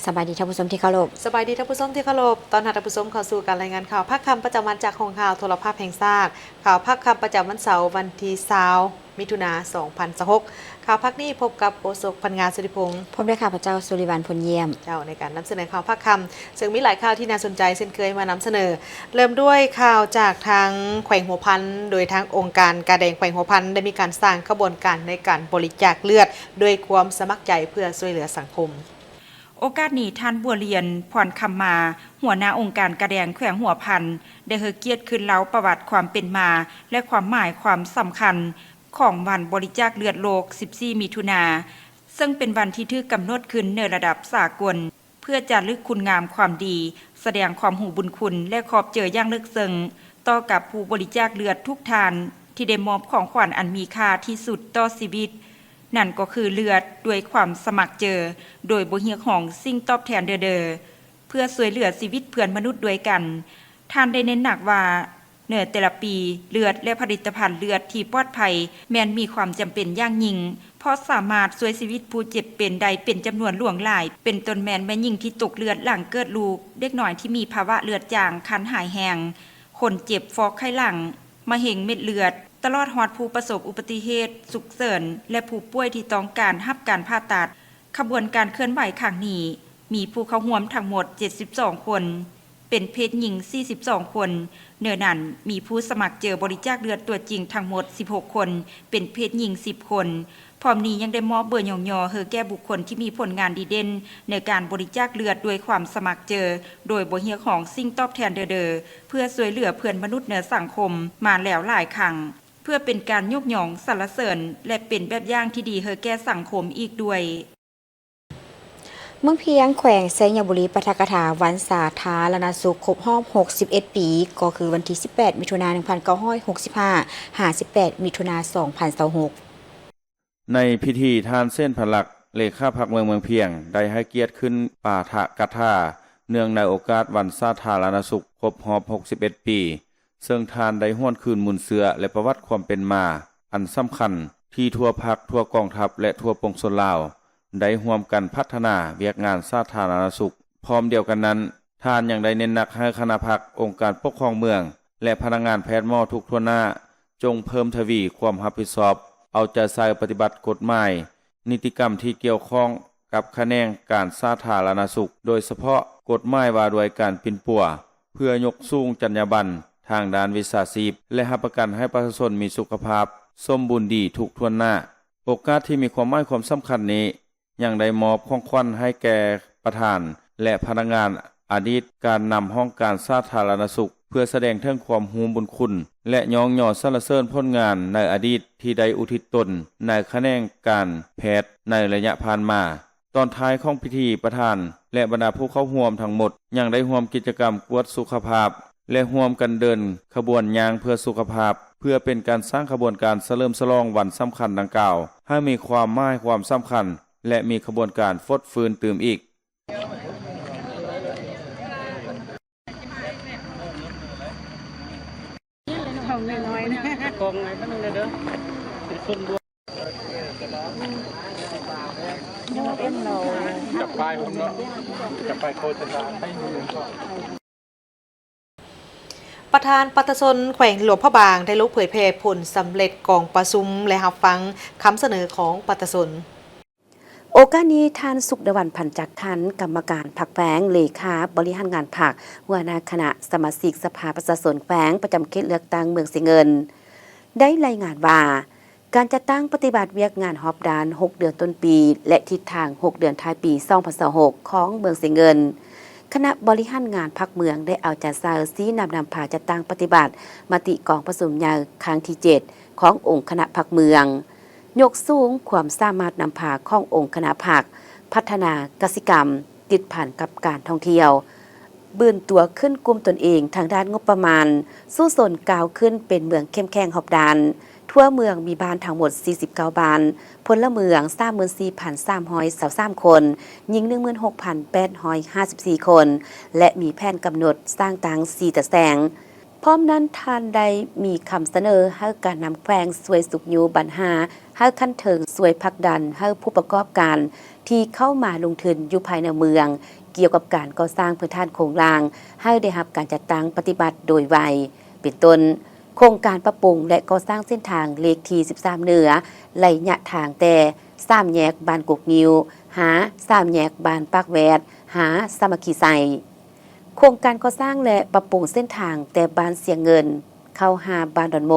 สบายดีท่านผู้ชมที่เคารพสบายดีท่านผู้ชมที่เคารพตอนท่านผู้ชมเข้าสู่การรายงานข่าวภาคค่ำประจำวันจากของข่าวโทรภาพแห่งชาติข่าวภาคค่ำประจำวันเสาร์วันที่20มิถุนายน2026ข่าวภาคนี้พบกับโฆษกพันงานสุริพงษ์พบด้วยข้าพเจ้าสุริวัลย์พลเยี่ยมเจ้าในการนำเสนอข่าวภาคค่ำซึ่งมีหลายข่าวที่น่าสนใจเช่นเคยมานำเสนอ เริ่มด้วยข่าวจากทางแขวงหัวพันโดยทางองค์การกาแดงแขวงหัวพันได้มีการสร้างขบวนการในการบริจาคเลือดด้วยความสมัครใจเพื่อช่วยเหลือสังคมโอกาสนี้ท่านบัวเรียนพรคำมาหัวหน้าองค์การกระแดงแขวงหัวพันได้เฮเกียรติขึ้นเล่าประวัติความเป็นมาและความหมายความสำคัญของวันบริจาคเลือดโลก 14 มิถุนาซึ่งเป็นวันที่ถูกกำหนดขึ้นในระดับสากลเพื่อจารึกคุณงามความดีแสดงความหูบุญคุณและขอบเจออย่างลึกซึ้งต่อกับผู้บริจาคเลือดทุกทานที่ได้มอบของขวัญอันมีค่าที่สุดต่อชีวิตนั่นก็คือเลือดด้วยความสมัครเจอโดยบ่เฮียของสิ่งตอบแทนเด้อเพื่อช่วยเหลือชีวิตเพื่อนมนุษย์ด้วยกันท่านได้เน้นหนักว่าเนื้อแต่ละปีเลือดและผลิตภัณฑ์เลือดที่ปลอดภัยแม้นมีความจำเป็นอย่างยิ่งเพราะสามารถช่วยชีวิตผู้เจ็บเป็นใดเป็นจำนวนหลวงหลายเป็นต้นแม่นแม่ยิ่งที่ตกเลือดหลังเกิดลูกเด็กน้อยที่มีภาวะเลือดจางคันหายแห้งคนเจ็บฟอกไข้หลังมะเร็งเม็ดเลือดตลอดฮอดผู้ประสบอุบัติเหตุฉุกเฉินและผู้ป่วยที่ต้องการรับการผ่าตัดขบวนการเคลื่อนไหวครั้งนี้มีผู้เข้าร่วมทั้งหมด72คนเป็นเพศหญิง42คนเนื้อนั้นมีผู้สมัครเจอบริจาคเลือดตัวจริงทั้งหมด16คนเป็นเพศหญิง10คนพร้อมนี้ยังได้มอบเบอร์ย่อๆเฮอแก่บุคคลที่มีผลงานดีเด่นในการบริจาคเลือดด้วยความสมัครเจอโดยบ่เฮียของสิ่งตอบแทนเด้อเพื่อช่วยเหลือเพื่อนมนุษย์ในสังคมมาแล้วหลายครั้งเพื่อเป็นการยกย่องสรรเสริญและเป็นแบบอย่างที่ดีเฮอแก่สังคมอีกด้วยเมืองเพียงแขวงไซยบุรีปฐกถาวันสาธารณสุขครบรอบ61 ปีก็คือวันที่18มิถุนายน1965 58มิถุนายน2026ในพิธีทานเส้นผลักเลขาพักเมืองเพียงได้ให้เกียรติขึ้นป่าทะกะท่าเนื่องในโอกาสวันสาธารณสุขครบรอบ61 ปีซึ่งทานได้ห้วนคืนมุนเสือและประวัติความเป็นมาอันสำคัญที่ทั่วภาคทั่วกองทัพและทั่วปวงชนลาวได้ร่วมกันพัฒนาเวียกงานสาธารณสุขพร้อมเดียวกันนั้นทานยังได้เน้นหนักให้คณะพักองค์การปกครองเมืองและพนักงานแพทย์หมอทุกทั่วหน้าจงเพิ่มทวีความรับผิดชอบเอาใจใส่ปฏิบัติกฎหมายนิติกรรมที่เกี่ยวข้องกับคะแนนการสาธารณสุขโดยเฉพาะกฎหมายว่าด้วยการปิ่นปัวเพื่อยกสูงจรรยาบรรณทางด้านวิชาชีพและรับประกันให้ประชาชนมีสุขภาพสมบูรณ์ดีทุกทั่วหน้าโอกาสที่มีความหมายความสำคัญนี้ยังได้มอบของขวัญให้แก่ประธานและพนักงานอดีตการนำห้องการสาธารณสุขเพื่อแสดงถึงความหูบุญคุณและยองย่อสรรเสริญผลงานในอดีตที่ได้อุทิศตนในแขนงการแพทย์ในระยะผ่านมาตอนท้ายของพิธีประธานและบรรดาผู้เข้าร่วมทั้งหมดยังได้ร่วมกิจกรรมกวดสุขภาพและร่วมกันเดินขบวนยางเพื่อสุขภาพเพื่อเป็นการสร้างขบวนการเฉลิมฉลองวันสำคัญดังกล่าวให้มีความหมายความสำคัญและมีขบวนการฟดฟื้นตื่มอีกของน้อยๆนะกองไงก็นึงเด้อเป็นคนบัวจับปลายผมเนาะจับปลายโคตรให้ดูประธานปตชนแขวงหลวงพระบางได้ลุกเผยแพร่ผลสำเร็จกองประชุมและรับฟังคำเสนอของปตชนโอกาสนี้ท่านสุขดวันพันจักทันกรรมการพรรคแฝงเลขาบริหารงานพรรคหัวหน้าคณะสมาชิกสภาประชาชนแฝงประจำเขตเลือกตั้งเมืองเสียเงินได้รายงานว่าการจัดตั้งปฏิบัติเวียกงานฮอบดาน6เดือนต้นปีและทิศทาง6เดือนท้ายปี2026ของเมืองเสียเงินคณะบริหารงานพรรคเมืองได้เอาใจใส่ชี้นำพาจัดตั้งปฏิบัติมติกองประชุมใหญ่ครั้งที่7ขององค์คณะพรรคเมืองยกสูงความสามารถนำพาขององค์คณะพรรคพัฒนากสิกรรมติดผ่านกับการท่องเที่ยวบืนตัวขึ้นกลุ่มตนเองทางด้านงบประมาณสู้สนกาวขึ้นเป็นเมืองเข้มแข็งหอบดานทั่วเมืองมีบ้านทั้งหมด49บ้านพลเมือง 34,323 คนหญิง 16,854 คนและมีแผนกำหนดสร้างตัง4ตะแสง พร้อมนั้นทานใดมีคำเสนอให้การนำแฝงสวยสุขอยู่บัญหาให้ขั้นเถิงสวยพักดันให้ผู้ประกอบการที่เข้ามาลงทุนอยู่ภายในเมืองเกี่ยวกับการก่อสร้างพื้นฐานโครงรางให้ได้รับการจัดตั้งปฏิบัติโดยไวเป็นต้นโครงการปรับปรุงและก่อสร้างเส้นทางเลขที่13เหนือระยะทางแต่3แยกบ้านกุกงิวหา3แยกบ้านปากแวดหาสามัคคีไซโครงการก่อสร้างและปรับปรุงเส้นทางแต่บ้านเสียงเงินเข้าหาบ้านดอนโม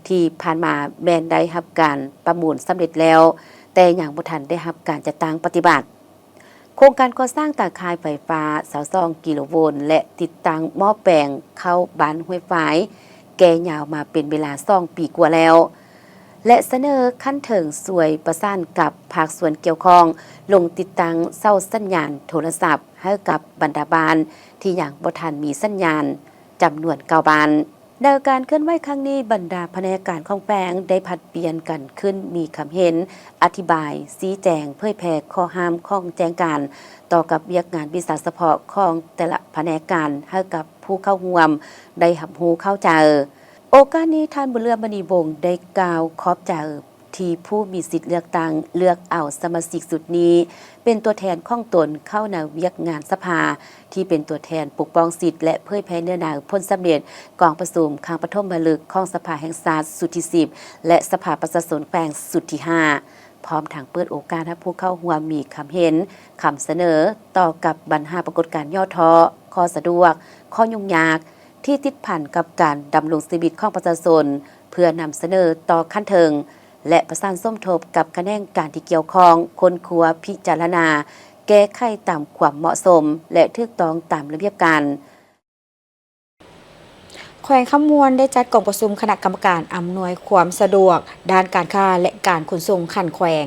ที่ผ่านมาแม่นได้รับการประมูลสำเร็จแล้วแต่ยังบ่ทันได้รับการจัดตั้งปฏิบัติโครงการก่อสร้างตาข่ายไฟฟ้า22กิโลโวลต์และติดตั้งหม้อแปลงเข้าบ้านห้วยฝายแก่ยาวมาเป็นเวลา2ปีกว่าแล้วและเสนอขั้นเถิงสวยประสานกับภาคส่วนเกี่ยวข้องลงติดตั้งเสาสัญญาณโทรศัพท์ให้กับบรรดาบ้านที่ยังบ่ทันมีสัญญาณจำนวน9บ้านโดยการเคลื่อนไหวครั้งนี้บรรดาพนักงานของแปลงได้ผัดเปลี่ยนกันขึ้นมีคำเห็นอธิบายชี้แจงเผยแพร่ข้อห้ามข้องแจ้งการต่อกับเวียกงานวิสาเฉพาะของแต่ละแผนกงานให้กับผู้เข้าร่วมได้รับรู้เข้าใจโอกาสนี้ท่านบุญเรืองมณีวงศ์ได้กล่าวขอบใจที่ผู้มีสิทธิ์เลือกตั้งเลือกเอาสมาชิกสุดนี้เป็นตัวแทนของตนเข้าในเวียกงานสภาที่เป็นตัวแทนปกป้องสิทธิ์และเผยแพร่เนื้อหาผลสำเร็จกองประชุมครั้งปฐมฤกษ์ของสภาแห่งชาติสุดที่10และสภาประชาชนแขวงสุดที่5พร้อมทางเปิดโอกาสให้ผู้เข้าร่วมมีคำเห็นคำเสนอต่อกับปัญหาปรากฏการณ์ย่อท้อข้อสะดวกข้อยุ่งยากที่ติดพันกับการดำรงชีวิตของประชาชนเพื่อนำเสนอต่อขั้นเทิงและประสานส้มทบกับคะแนนการที่เกี่ยวข้องค้นคว้าพิจารณาแก้ไขตามความเหมาะสมและถูกต้องตามระเบียบการแขวงคำมวนได้จัดกองประชุมคณะกรรมการอำนวยความสะดวกด้านการค้าและการขนส่งขันแขวง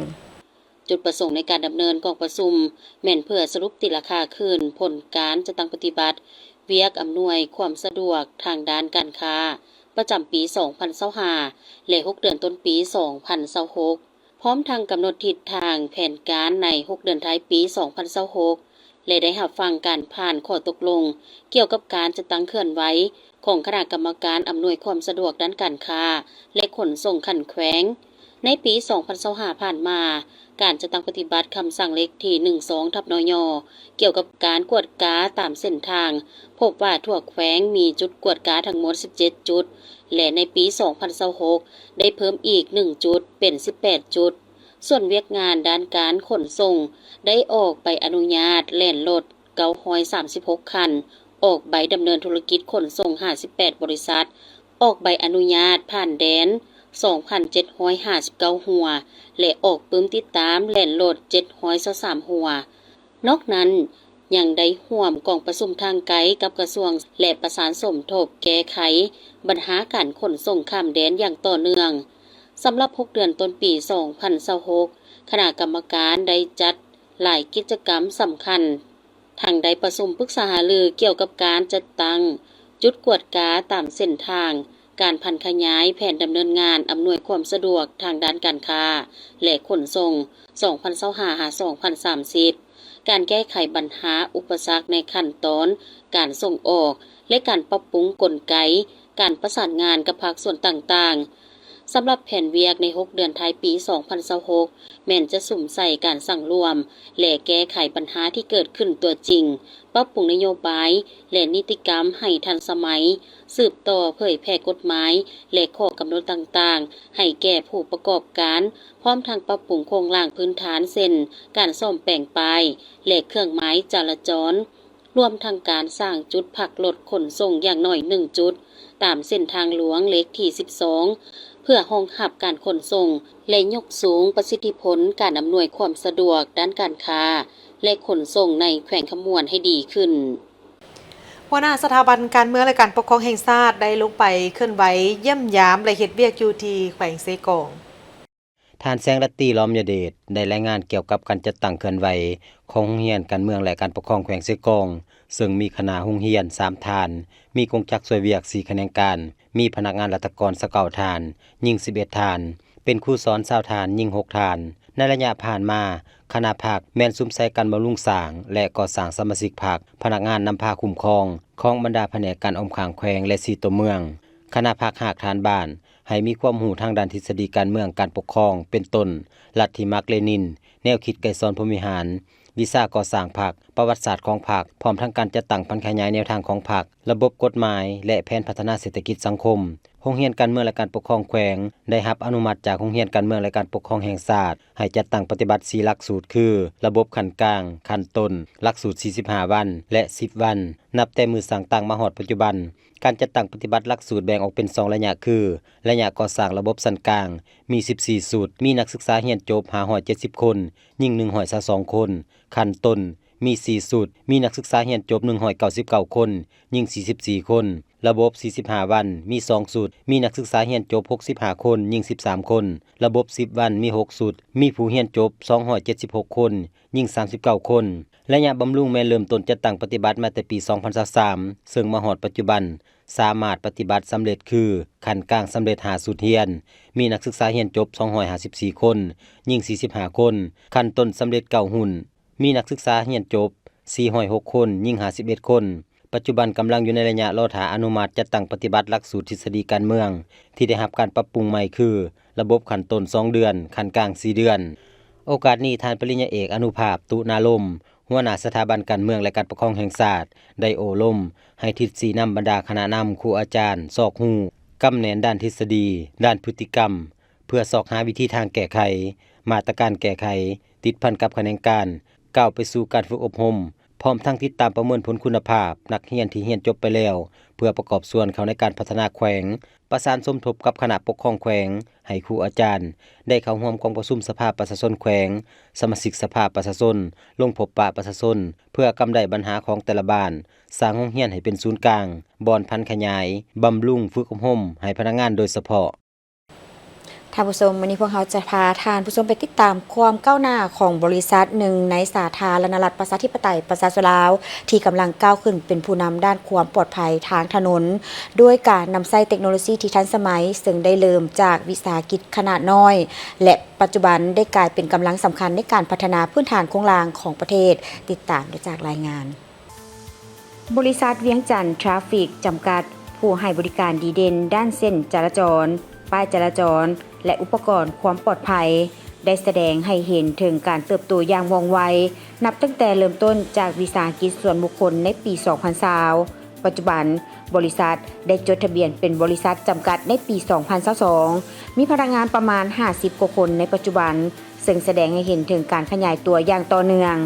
จุดประสงค์ในการดำเนินกองประชุมแม่นเพื่อสรุปติราคาคืนผลการจะตั้งปฏิบัติเวียกอำนวยความสะดวกทางด้านการค้าประจำปี 2025และ6เดือนต้นปี 2026พร้อมทางกำหนดทิศทางแผนการใน6เดือนท้ายปี 2026และได้รับฟังการผ่านข้อตกลงเกี่ยวกับการจะตั้งเคลื่อนไหวของคณะกรรมการอำนวยความสะดวกด้านการค้าและขนส่งขันแขวงในปี 2025ผ่านมาการจะตั้งปฏิบัติคำสั่งเลขที่ 12/นย.เกี่ยวกับการกวดกาตามเส้นทางพบว่าทั่วแขวงมีจุดกวดกาทั้งหมด17จุดและในปี 2026ได้เพิ่มอีก1จุดเป็น18จุดส่วนเวียกงานด้านการขนส่งได้ออกใบอนุญาตแล่นรถ936คันออกใบดำเนินธุรกิจขนส่ง58บริษัทออกใบอนุญาตผ่านแดน2,759 หัวและออกปึ้มติดตามแล่นรถ723หัวนอกนั้นยังได้ร่วมกองประชุมทางไกลกับกระทรวงและประสานสมทบแก้ไขปัญหาการขนส่งข้ามแดนอย่างต่อเนื่องสำหรับ6เดือนต้นปี 2026คณะกรรมการได้จัดหลายกิจกรรมสำคัญทางได้ประชุมปรึกษาหารือเกี่ยวกับการจัดตั้งจุดกวดกาตามเส้นทางการพันขยายแผนดำเนินงานอำนวยความสะดวกทางด้านการค้าและขนส่ง 2025-2030 การแก้ไขปัญหาอุปสรรคในขั้นตอนการส่งออกและการปรับปรุงกลไกการประสานงานกับภาคส่วนต่างๆสำหรับแผนเวียกใน6เดือนท้ายปี 2026แม่นจะสุ่มใส่การสั่งรวมและแก้ไขปัญหาที่เกิดขึ้นตัวจริงปรับปรุงนโยบายและนิติกรรมให้ทันสมัยสืบต่อเผยแพร่กฎหมายและข้อกำหนดต่างๆให้แก่ผู้ประกอบการพร้อมทางปรับปรุงโครงสร้างพื้นฐานเส้นการซ่อมแปลงปลายและเครื่องหมายจราจรรวมทั้งการสร้างจุดพักรถขนส่งอย่างน้อย1จุดตามเส้นทางหลวงเลขที่12เพื่อรองรับการขนส่งและยกสูงประสิทธิผลการอำนวยความสะดวกด้านการค้าและขนส่งในแขวงขมวนให้ดีขึ้นหัวหน้าสถาบันการเมืองและการปกครองแห่งชาติได้ลงไปเคลื่อนไหวเยี่ยมยามและเฮ็ดเวียกอยู่ที่แขวงเซกองท่านแสงรัตตีล้อมยเดชได้รายงานเกี่ยวกับการจัดตั้งเคลื่อนไหวของโรงเรียนการเมืองและการปกครองแขวงเซกองซึ่งมีคณะโรงเรียน3ฐานมีกงจักรสวยเวียก4คะแนนการมีพนักงานราชการ29ฐานหญิง11ฐานเป็นครูสอน20ฐานหญิง6ฐาน ในระยะผ่านมาคณะภาคแม่นซุ่มใส่กันบำรุงสร้างและก่อสร้างสมาชิกภาคพนักงานนำพาคุ้มครองของบรรดาแผนกการอมข้างแขวงและ4ตัวเมืองคณะภาคหากฐานบ้านให้มีความรู้ทางด้านทฤษฎีการเมืองการปกครองเป็นต้นลัทธิมาร์กเลนินแนวคิดไกรสอนพรหมิหารวิชาก่อสร้างภาคประวัติศาสตร์ของภาคพร้อมทั้งการจัดตั้งพันขยายแนวทางของภาคระบบกฎหมายและแผนพัฒนาเศรษฐกิจสังคมโรงเรียนการเมืองและการปกครองแขวงได้รับอนุมัติจากโรงเรียนการเมืองและการปกครองแห่งชาติให้จัดตั้งปฏิบัติ4หลักสูตรคือระบบขั้นกลางขั้นต้นหลักสูตร45วันและ10วันนับแต่มือสร้างตั้งมาฮอดปัจจุบันการจัดตั้งปฏิบัติหลักสูตรแบ่งออกเป็น2ระยะคือระยะก่อสร้างระบบชั้นกลางมี14สูตรมีนักศึกษาเรียนจบ570คนยิ่ง122คนขั้นต้นมี4สูตรมีนักศึกษาเรียนจบ199คนยิ่ง44คนระบบ45วันมี2สูตรมีนักศึกษาเรียนจบ65คนยิ่ง13คนระบบ10วันมี6สูตรมีผู้เรียนจบ276คนยิ่ง39คนระยะบำรุงแม้เริ่มต้นจัดตั้งปฏิบัติมาแต่ปี2023ซึ่งมาฮอดปัจจุบันสามารถปฏิบัติสำเร็จคือขั้นกลางสำเร็จ5สูตรเรียนมีนักศึกษาเรียนจบ254คนยิ่ง45คนขั้นต้นสำเร็จ9หุ่นมีนักศึกษาเรียนจบ406คนยิ่ง51คนปัจจุบันกำลังอยู่ในระยะรอถาอนุมัติจัดตั้งปฏิบัติหลักสูตรทฤษฎีการเมืองที่ได้รับการปรับปรุงใหม่คือระบบขั้นต้น2เดือนขั้นกลาง4เดือนโอกาสนี้ท่านปริญญาเอกอนุภาพตุนาลมหัวหน้าสถาบันการเมืองและการปกครองแห่งชาติได้โอลมให้ทิศสีนำบรรดาคณะนำครูอาจารย์ซอกฮู้กำแหนนด้านทฤษฎีด้านพฤติกรรมเพื่อสอกหาวิธีทางแก้ไขมาตรการแก้ไขติดพันกับแขนงการก้าวไปสู่การฝึกอบรมพร้อมทั้งติดตามประเมินผลคุณภาพนักเรียนที่เรียนจบไปแล้วเพื่อประกอบส่วนเขาในการพัฒนาแขวงประสานสมทบกับคณะปกครองแขวงให้ครูอาจารย์ได้เข้าร่วมกองประชุมสภาประชาชนแขวงสมาชิกสภาประชาชนลงพบปะประชาชนเพื่อกำไดปัญหาของแต่ละบ้านสร้างโรงเรียนให้เป็นศูนย์กลางบ่อนพันขยายบำรุงฝึกอบรมให้พนักงานโดยเฉพาะท่านผู้ชมวันนี้พวกเราจะพาท่านผู้ชมไปติดตามความก้าวหน้าของบริษัทหนึ่งในสาธารณรัฐประชาธิปไตยประชาชนลาวที่กำลังก้าวขึ้นเป็นผู้นำด้านความปลอดภัยทางถนนด้วยการนำใช้เทคโนโลยีที่ทันสมัยซึ่งได้เริ่มจากวิสาหกิจขนาดน้อยและปัจจุบันได้กลายเป็นกำลังสำคัญในการพัฒนาพื้นฐานโครงสร้างของประเทศติดตามได้จากรายงานบริษัทเวียงจันทร์ทราฟฟิกจำกัดผู้ให้บริการดีเด่นด้านเส้นจราจรป้ายจราจรและอุปกรณ์ความปลอดภัยได้แสดงให้เห็นถึงการเติบโตอย่างว่องไวนับตั้งแต่เริ่มต้นจากวิสาหกิจส่วนบุคคลในปี 2020 ปัจจุบันบริษัทได้จดทะเบียนเป็นบริษัทจำกัดในปี 2022 มีพนักงานประมาณ 50 กว่าคนในปัจจุบันซึ่งแสดงให้เห็นถึงการขยายตัวอย่างต่อเนื่อง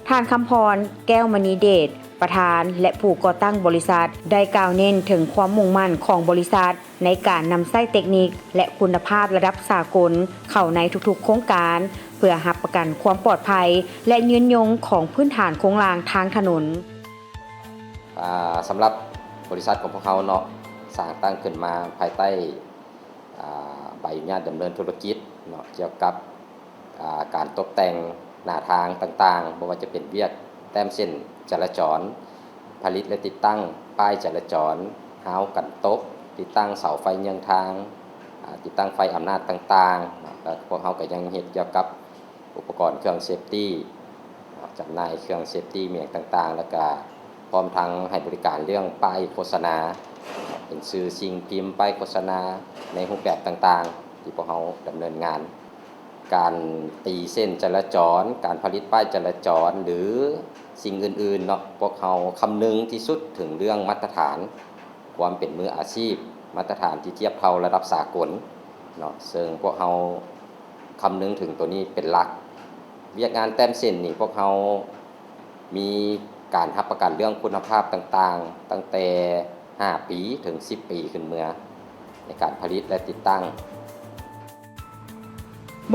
ท่านคำพรแก้วมณีเดชประธานและผู้ก่อตั้งบริษัทได้กล่าวเน้นถึงความมุ่งมั่นของบริษัทในการนำใช้เทคนิคและคุณภาพระดับสากลเข้าในทุกๆโครงการเพื่อรับประกันความปลอดภัยและยืนยงของพื้นฐานโครงสร้างทางถนนสำหรับบริษัทของพวกเขาเนาะสร้างตั้งขึ้นมาภายใต้ใบอนุญาตดำเนินธุรกิจเนาะเกี่ยวกับการตกแต่งหน้าทางต่างๆไม่ว่าจะเป็นเวียกแต้มเส้นจราจรผลิตและติดตั้งป้ายจราจรเฮากันตกติดตั้งเสาไฟเยื้องทางติดตั้งไฟอำนาจต่างๆแล้วพวกเขาก็ยังเฮ็ดเกี่ยวกับอุปกรณ์เครื่องเซฟตี้จำหน่ายเครื่องเซฟตี้เมียงต่างๆแล้วก็พร้อมทั้งให้บริการเรื่องป้ายโฆษณาเป็นสื่อสิ่งพิมพ์ป้ายโฆษณาในรูปแบบต่างๆที่พวกเขาดำเนินงานการตีเส้นจราจรการผลิตป้ายจราจรหรือสิ่งอื่นๆเนาะพวกเขาคำนึงที่สุดถึงเรื่องมาตรฐานความเป็นมืออาชีพมาตรฐานที่เทียบเท่าระดับสากลเนาะซึ่งพวกเขาคำนึงถึงตัวนี้เป็นหลักเวียกงานแต้มเส้นนี่พวกเขามีการรับประกันเรื่องคุณภาพต่างๆตั้งแต่5 ปีถึง10 ปีขึ้นเมื่อในการผลิตและติดตั้ง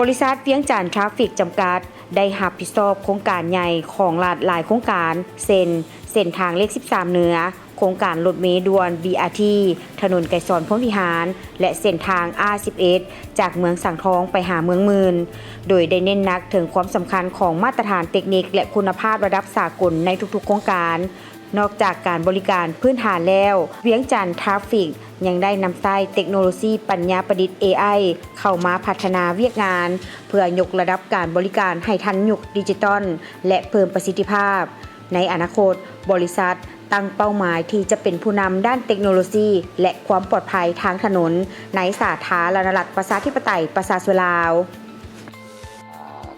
บริษัทเวียงจันทร์ทราฟฟิกจำกัดได้รับผิดชอบโครงการใหญ่ของรัฐหลายโครงการเส้นทางเลข13เหนือโครงการรถเมล์ด่วน BRT ถนนไกรสอนพรหมวิหารและเส้นทาง R11 จากเมืองสังทองไปหาเมืองมื่นโดยได้เน้นหนักถึงความสำคัญของมาตรฐานเทคนิคและคุณภาพระดับสากลในทุกๆโครงการ นอกจากการบริการพื้นฐานแล้วเวียงจันทร์ทราฟฟิกยังได้นำใช้เทคโนโลยีปัญญาประดิษฐ์ AI เข้ามาพัฒนาเวียกงานเพื่อยกระดับการบริการให้ทันยุคดิจิตอลและเพิ่มประสิทธิภาพในอนาคตบริษัทตั้งเป้าหมายที่จะเป็นผู้นำด้านเทคโนโลยีและความปลอดภัยทางถนนในสาธารณรัฐประชาธิปไตยประชาชนลาว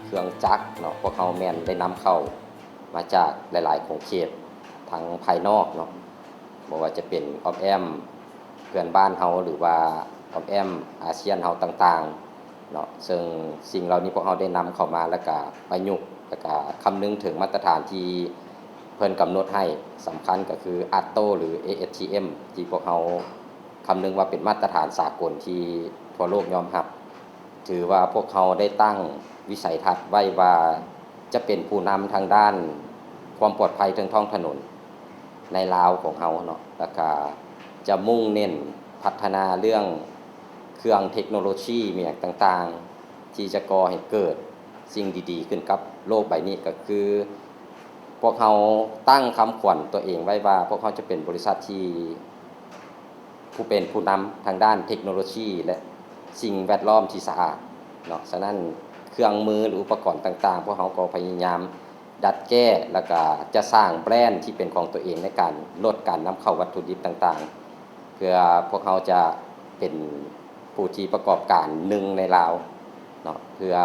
เครื่องจักรเนาะพวกเขาแม่นได้นำเข้ามาจากหลายๆของเขตทางภายนอกเนาะบ่ว่าจะเป็นออมแอมเพื่อนบ้านเฮาหรือว่าออมแอมอาเซียนเฮาต่างๆเนาะซึ่งสิ่งเหล่านี้พวกเขาได้นำเข้ามาแล้วก็ประยุกต์แล้วก็คำนึงถึงมาตรฐานที่เพิ่นกำหนดให้สำคัญก็คือ ATO หรือ ASTM ที่พวกเขาคำนึงว่าเป็นมาตรฐานสากลที่ทั่วโลกยอมรับถือว่าพวกเขาได้ตั้งวิสัยทัศน์ไว้ว่าจะเป็นผู้นำทางด้านความปลอดภัยทางท้องถนนในลาวของเฮาเนาะแล้วก็จะมุ่งเน้นพัฒนาเรื่องเครื่องเทคโนโลยีมีอย่างต่างๆที่จะก่อให้เกิดสิ่งดีๆขึ้นกับโลกใบนี้ก็คือพวกเขาตั้งคำขวัญตัวเองไว้ว่าพวกเขาจะเป็นบริษัทที่เป็นผู้นำทางด้านเทคโนโลยีและสิ่งแวดล้อมที่สะอาดเนาะฉะนั้นเครื่องมือหรืออุปกรณ์ต่างๆพวกเขาก็พยายามดัดแก้แล้วก็จะสร้างแบรนด์ที่เป็นของตัวเองในการลดการนำเข้าวัตถุดิบต่างๆเพื่อพวกเขาจะเป็นผู้ที่ประกอบการหนึ่งในลาวเนาะเพื่อ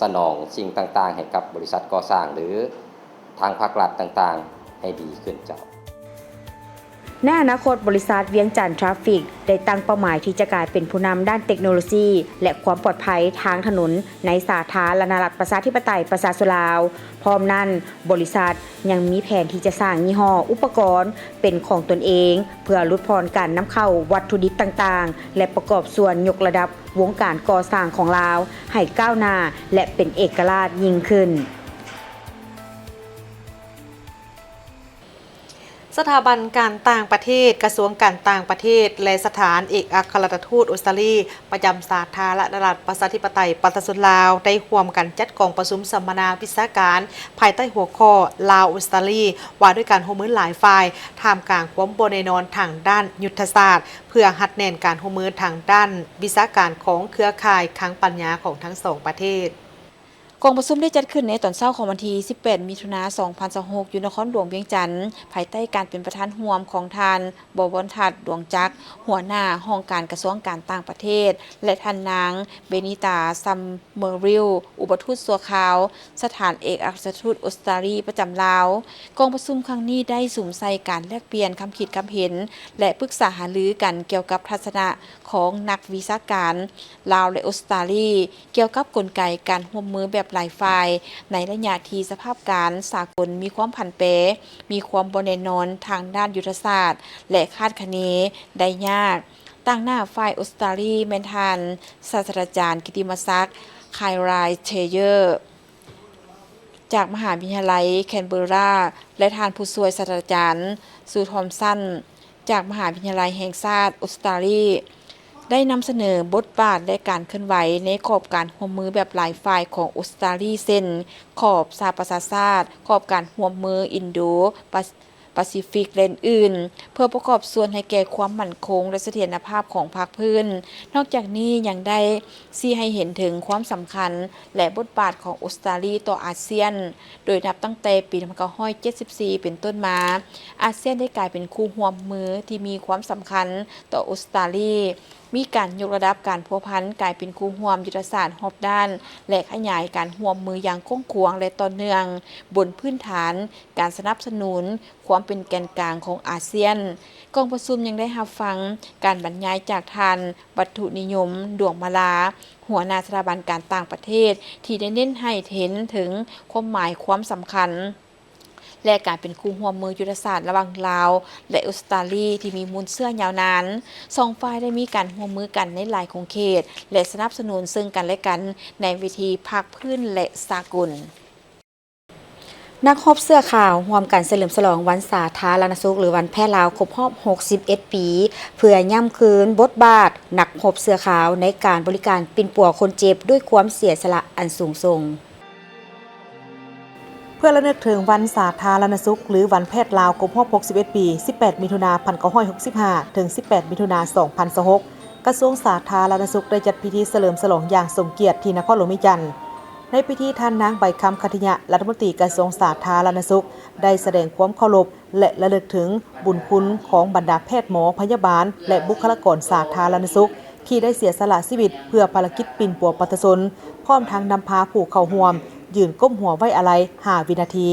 สนองสิ่งต่างๆให้กับบริษัทก่อสร้างหรือทางภาครัฐต่างๆให้ดีขึ้นเจ้าในอนาคตบริษัทเวียงจันทร์ทราฟฟิกได้ตั้งเป้าหมายที่จะกลายเป็นผู้นำด้านเทคโนโลยีและความปลอดภัยทางถนนในสาธารณรัฐประชาธิปไตยประชาชนลาวพร้อมนั้นบริษัทยังมีแผนที่จะสร้างยี่ห้ออุปกรณ์เป็นของตนเองเพื่อลดพรการนำเข้าวัตถุดิบต่างๆและประกอบส่วนยกระดับวงการก่อสร้างของลาวให้ก้าวหน้าและเป็นเอกราชยิ่งขึ้นสถาบันการต่างประเทศกระทรวงการต่างประเทศและสถานเอกอัครราชทูตออสเตรเลียประจำสาธารณรัฐประชาธิปไตยประชาชนลาวได้ร่วมกันจัดกองประชุมสัมมนาวิชาการภายใต้หัวข้อลาวออสเตรเลียว่าด้วยการร่วมมือหลายฝ่ายท่ามกลางความบ่แน่นอนทางด้านยุทธศาสตร์เพื่อหัดแน่นการร่วมมือทางด้านวิชาการของเครือข่ายคลังปัญญาของทั้งสองประเทศกองประชุมได้จัดขึ้นในตอนเช้าของวันที่ 18 มิถุนายน 2026 อยู่นครหลวงเวียงจันทร์ภายใต้การเป็นประธานร่วมของท่านบวรทัศน์ดวงจักรหัวหน้าห้องการกระทรวงการต่างประเทศและท่านนางเบนิตาซัมเมอริลอุปทูตสัวขาวสถานเอกอัครราชทูตออสเตรเลียประจำลาวกองประชุมครั้งนี้ได้สุมใส่การแลกเปลี่ยนความคิดความเห็นและปรึกษาหารือกันเกี่ยวกับทัศนะของนักวิชาการลาวและออสเตรเลียเกี่ยวกับกลไกการร่วมมือแบบหลายฝ่ายในระยะที่สภาพการสากลมีความผันแปรมีความบ่แน่นอนทางด้านยุทธศาสตร์และคาดคะเนได้ยากตั้งหน้าฝ่ายออสเตรเลียแม่นทันศาสตราจารย์กิติมศักดิ์ไคไรเทเยอร์จากมหาวิทยาลัยแคนเบอร์ราและทานผู้ช่วยศาสตราจารย์ซูทอมสันจากมหาวิทยาลัยแห่งชาติออสเตรเลียได้นำเสนอบทบาทและการเคลื่อนไหวในขอบการร่วมมือแบบหลายฝ่ายของออสเตรเลียเช่นขอบสหประชาชาติขอบการร่วมมืออินโดแปซิฟิกและอื่นเพื่อประกอบส่วนให้แก่ความมั่นคงและเสถียรภาพของภาคพื้นนอกจากนี้ยังได้ชี้ให้เห็นถึงความสำคัญและบทบาทของออสเตรเลียต่ออาเซียนโดยนับตั้งแต่ปี1974เป็นต้นมาอาเซียนได้กลายเป็นคู่ร่วมมือที่มีความสำคัญต่อออสเตรเลียมีการยกระดับการพัวพันกลายเป็นคู่ร่วมยุทธศาสตร์รอบด้านและขยายการร่วมมืออย่างกว้างขวางและต่อเนื่องบนพื้นฐานการสนับสนุนความเป็นแกนกลางของอาเซียนกองประชุมยังได้รับฟังการบรรยายจากท่านวัตถุนิยมดวงมาลาหัวหน้าสถาบันการต่างประเทศที่ได้เน้นให้เห็นถึงความหมายความสำคัญและการเป็นคู่ร่วมมือยุทธศาสตร์ระหว่างลาวและออสเตรเลียที่มีมูลเชื่อยาวนานสองฝ่ายได้มีการร่วมมือกันในหลายของเขตและสนับสนุนซึ่งกันและกันในวิธีภาคพื้นและสากลนักฮอบเสื้อขาวร่วมกันเฉลิมฉลองวันสาธารณสุขหรือวันแพร่ลาวครบรอบ61 ปีเพื่อย่ำคืนบทบาทนักฮอบเสื้อขาวในการบริการปิ่นปัวคนเจ็บด้วยความเสียสละอันสูงส่ง เพื่อระลึกถึงวันสาธารณสุขหรือวันแพทย์ลาวครบรอบ61 ปี 18 มิถุนายน 1965 ถึง 18 มิถุนายน 2026 กระทรวงสาธารณสุขได้จัดพิธีเฉลิมฉลองอย่างสมเกียรติที่นครหลวงมิจันทร์ในพิธีท่านนางใบคำคัทยะรัฐมนตรีกระทรวงสาธารณสุขได้แสดงความเคารพและระลึกถึงบุญคุณของบรรดาแพทย์หมอพยาบาลและบุคลากรสาธารณสุขที่ได้เสียสละชีวิตเพื่อภารกิจปิ่นปัวประชาชนพร้อมทั้งนำพาผู้เข้าร่วมยืนก้มหัวไว้อาลัย5 วินาที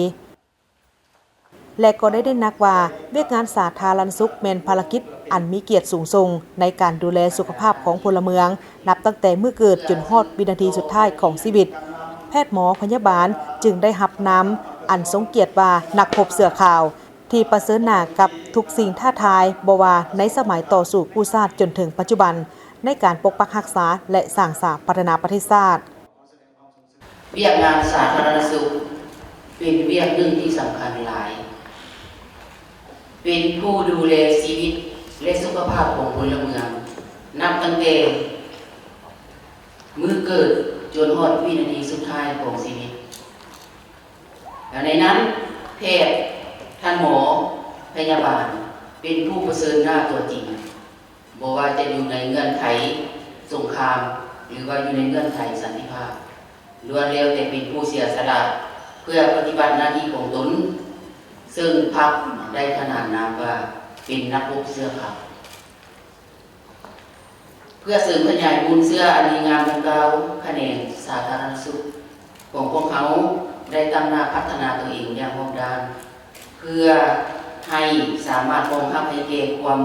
และก็ได้นักว่าเวียกงานสาธารณสุขเป็นภารกิจอันมีเกียรติสูงส่งในการดูแลสุขภาพของพลเมืองนับตั้งแต่เมื่อเกิดจนฮอดวินาทีสุดท้ายของชีวิตแพทย์หมอพยาบาลจึงได้รับนำอันทรงเกียรติว่านักรบเสื้อขาวที่ประเสริฐหน้ากับทุกสิ่งท้าทายบ่ว่าในสมัยต่อสู้กู้ชาติจนถึงปัจจุบันในการปกปักรักษาและสร้างสรรค์พัฒนาประเทศชาติเวียกงานสาธารณสุขเป็นเวียกหนึ่งที่สำคัญหลายเป็นผู้ดูแลชีวิตและสุขภาพของพลเมืองนับตั้งแต่มื้อเกิดจนฮอดวินาทีสุดท้ายของชีวิตและในนั้นแพทย์ท่านหมอพยาบาลเป็นผู้เผชิญหน้าตัวจริงบ่ว่าจะอยู่ในเงื่อนไขสงครามหรือว่าอยู่ในเงื่อนไขสันติภาพล้วนแล้วแต่เป็นผู้เสียสละเพื่อปฏิบัติหน้าที่ของตนซึ่งพรรคได้ขนานนามว่าเป็นนักรบเสื้อขาวเพื่อเสริมขยายบุญเสื้ออันดีงามดังกล่าวแขนงสาธารณสุขของพวกเขาได้ตั้งหน้าพัฒนาตัวเองอย่างรอบด้านเพื่อให้สามารถรองรับให้แก่ความ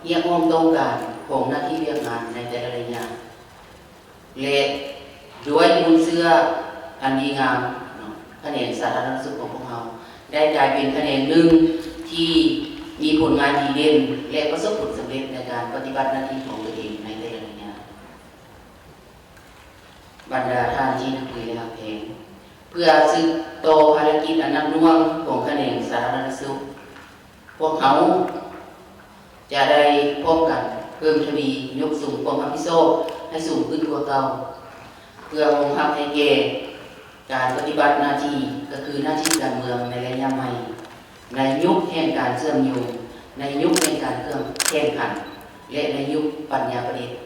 เรียกร้องต้องการของหน้าที่เรียกงานในแต่ละระยะและด้วยบุญเสื้ออันดีงามแขนงสาธารณสุขของพวกเขาได้กลายเป็นแขนงหนึ่งที่มีผลงานดีเด่นและประสบผลสำเร็จในการปฏิบัติหน้าที่ของตัวเองในแต่ละระยะบรรดาท่านที่นับถือและรักแพงเพื่อสืบต่อภารกิจอันนับน่วงของแขนงสาธารณสุขพวกเขาจะได้พบกันเพิ่มทวียกสูงความรับผิดชอบให้สูงขึ้นกว่าเก่าเพื่อรองรับให้แก่การปฏิบัติหน้าที่ก็คือหน้าที่การเมืองในระยะใหม่ในยุคแห่งการเชื่อมโยงในยุคแห่งการแข่งขันและในยุคปัญญาประดิษฐ์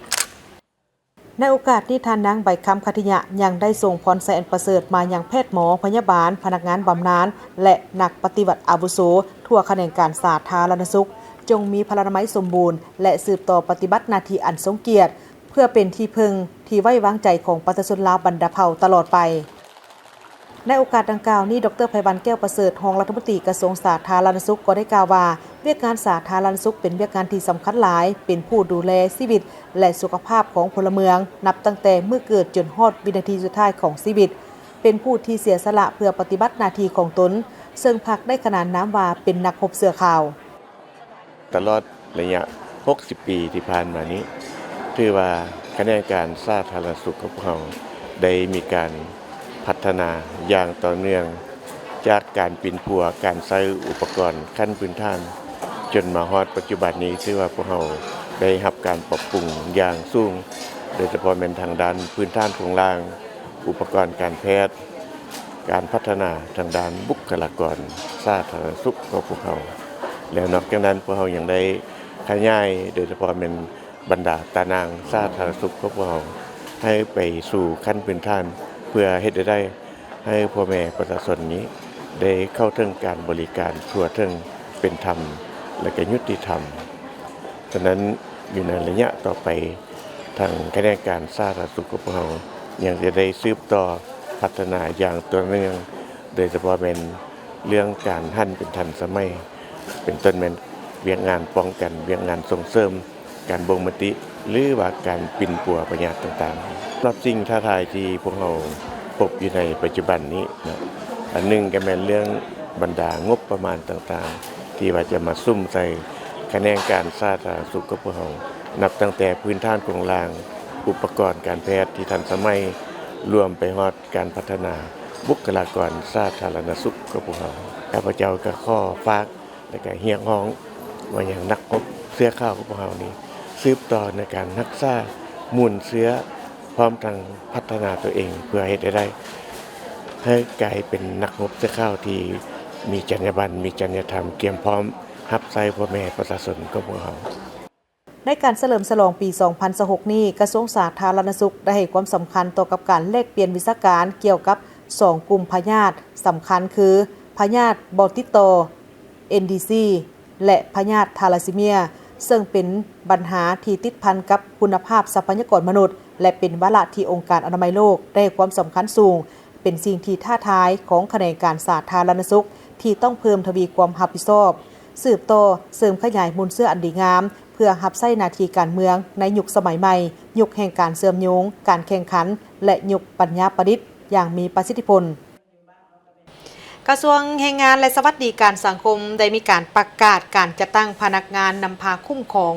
ในโอกาสนี้ท่านนางใบคำคัทยะยังได้ส่งพรแสนประเสริฐมายังแพทย์หมอพยาบาลพนักงานบำนาญและนักปฏิบัติอาวุโสทั่วแขนงการสาธารณสุขจงมีพลานามัยสมบูรณ์และสืบต่อปฏิบัติหน้าที่อันทรงเกียรติเพื่อเป็นที่พึ่งที่ไว้วางใจของประชาชนลาวบรรดาเผ่าตลอดไปในโอกาสดังกล่าวนี้ดร.ไพวันแก้วประเสริฐรองรัฐมนตรีกระทรวงสาธารณสุขก็ได้กล่าวว่าเวียกงานสาธารณสุขเป็นเวียกงานที่สำคัญหลายเป็นผู้ดูแลชีวิตและสุขภาพของพลเมืองนับตั้งแต่เมื่อเกิดจนฮอดวินาทีสุดท้ายของชีวิตเป็นผู้ที่เสียสละเพื่อปฏิบัติหน้าที่ของตนซึ่งพรรคได้ขนานนามว่าเป็นนักรบเสื้อขาวตลอดระยะ60 ปีที่ผ่านมานี้ถือว่าคณะการสาธารณสุขของเราได้มีการพัฒนาอย่างต่อเนื่องจากการปิ่นปัวการใช้อุปกรณ์ขั้นพื้นฐานจนมาฮอดปัจจุบันนี้ถือว่าพวกเราได้รับการปรับปรุงอย่างสูงโดยเฉพาะเป็นทางด้านพื้นฐานของล่างอุปกรณ์การแพทย์การพัฒนาทางด้านบุคลากรสาธารณสุขของพวกเราแล้วนอกจากนั้นพวกเรายังได้ขยายโดยเฉพาะเป็นบรรดาตานางสาธารณสุขของพวกเราให้ไปสู่ขั้นพื้นฐานเพื่อเฮ็ดได้ให้พ่อแม่ประชาชนนี้ได้เข้าถึงการบริการทั่วถึงเป็นธรรมและก็ยุติธรรมฉะนั้นอยู่ในระยะต่อไปทางคณะการสาธารณสุขของเรายังจะได้สืบต่อพัฒนาอย่างต่อเนื่องโดยเฉพาะเป็นเรื่องการหันเป็นทันสมัยเป็นต้นเป็นเวียกงานป้องกันเวียกงานส่งเสริมการบ่งมติหรือว่าการปิ่นปัวปัญญาต่างๆรับสิ่งท้าทายที่พวกเราพบอยู่ในปัจจุบันนี้นะอันหนึ่งก็เป็นเรื่องบรรดางบประมาณต่างๆที่ว่าจะมาซุ่มใส่คะแนนการสาธารณสุขของพวกเรานับตั้งแต่พื้นฐานของรางอุปกรณ์การแพทย์ที่ทันสมัยรวมไปฮอดการพัฒนาบุคลากรสาธารณสุขของพวกเราข้าพเจ้าก็ข้อฝากและก็เรียกร้องว่าอย่างนักรบเสื้อขาวของพวกเรานี้สืบต่อในการรักษามูลเสื้อพร้อมทั้งพัฒนาตัวเองเพื่อให้ได้ ให้กลายเป็นนักรบเสื้อข้าวที่มีจรรยาบรรณมีจรรยธรรมเตรียมพร้อมรับใช้พ่อแม่ประชาชนของพวกเขา ในการเฉลิมฉลองปี 2026 นี้กระทรวงสาธารณสุขได้ให้ความสำคัญต่อกับการแลกเปลี่ยนวิชาการเกี่ยวกับ2กลุ่มพยาธิสำคัญคือพยาธิบอติโต NDC และพยาธิทาลัสซีเมียซึ่งเป็นปัญหาที่ติดพันกับคุณภาพทรัพยากรมนุษย์และเป็นวาระที่องค์การอนามัยโลกได้ให้ความสำคัญสูงเป็นสิ่งที่ท้าทายของแขนงการสาธารณสุขที่ต้องเพิ่มทวีความรับผิดชอบสืบต่อเสริมขยายมูลเสื้ออันดีงามเพื่อรับใช้หน้าที่การเมืองในยุคสมัยใหม่ยุคแห่งการเสื่อมโยงการแข่งขันและยุคปัญญาประดิษฐ์อย่างมีประสิทธิผลกระทรวงแรงงานและสวัสดิการสังคมได้มีการประกาศการจัดตั้งพนักงานนำพาคุ้มครอง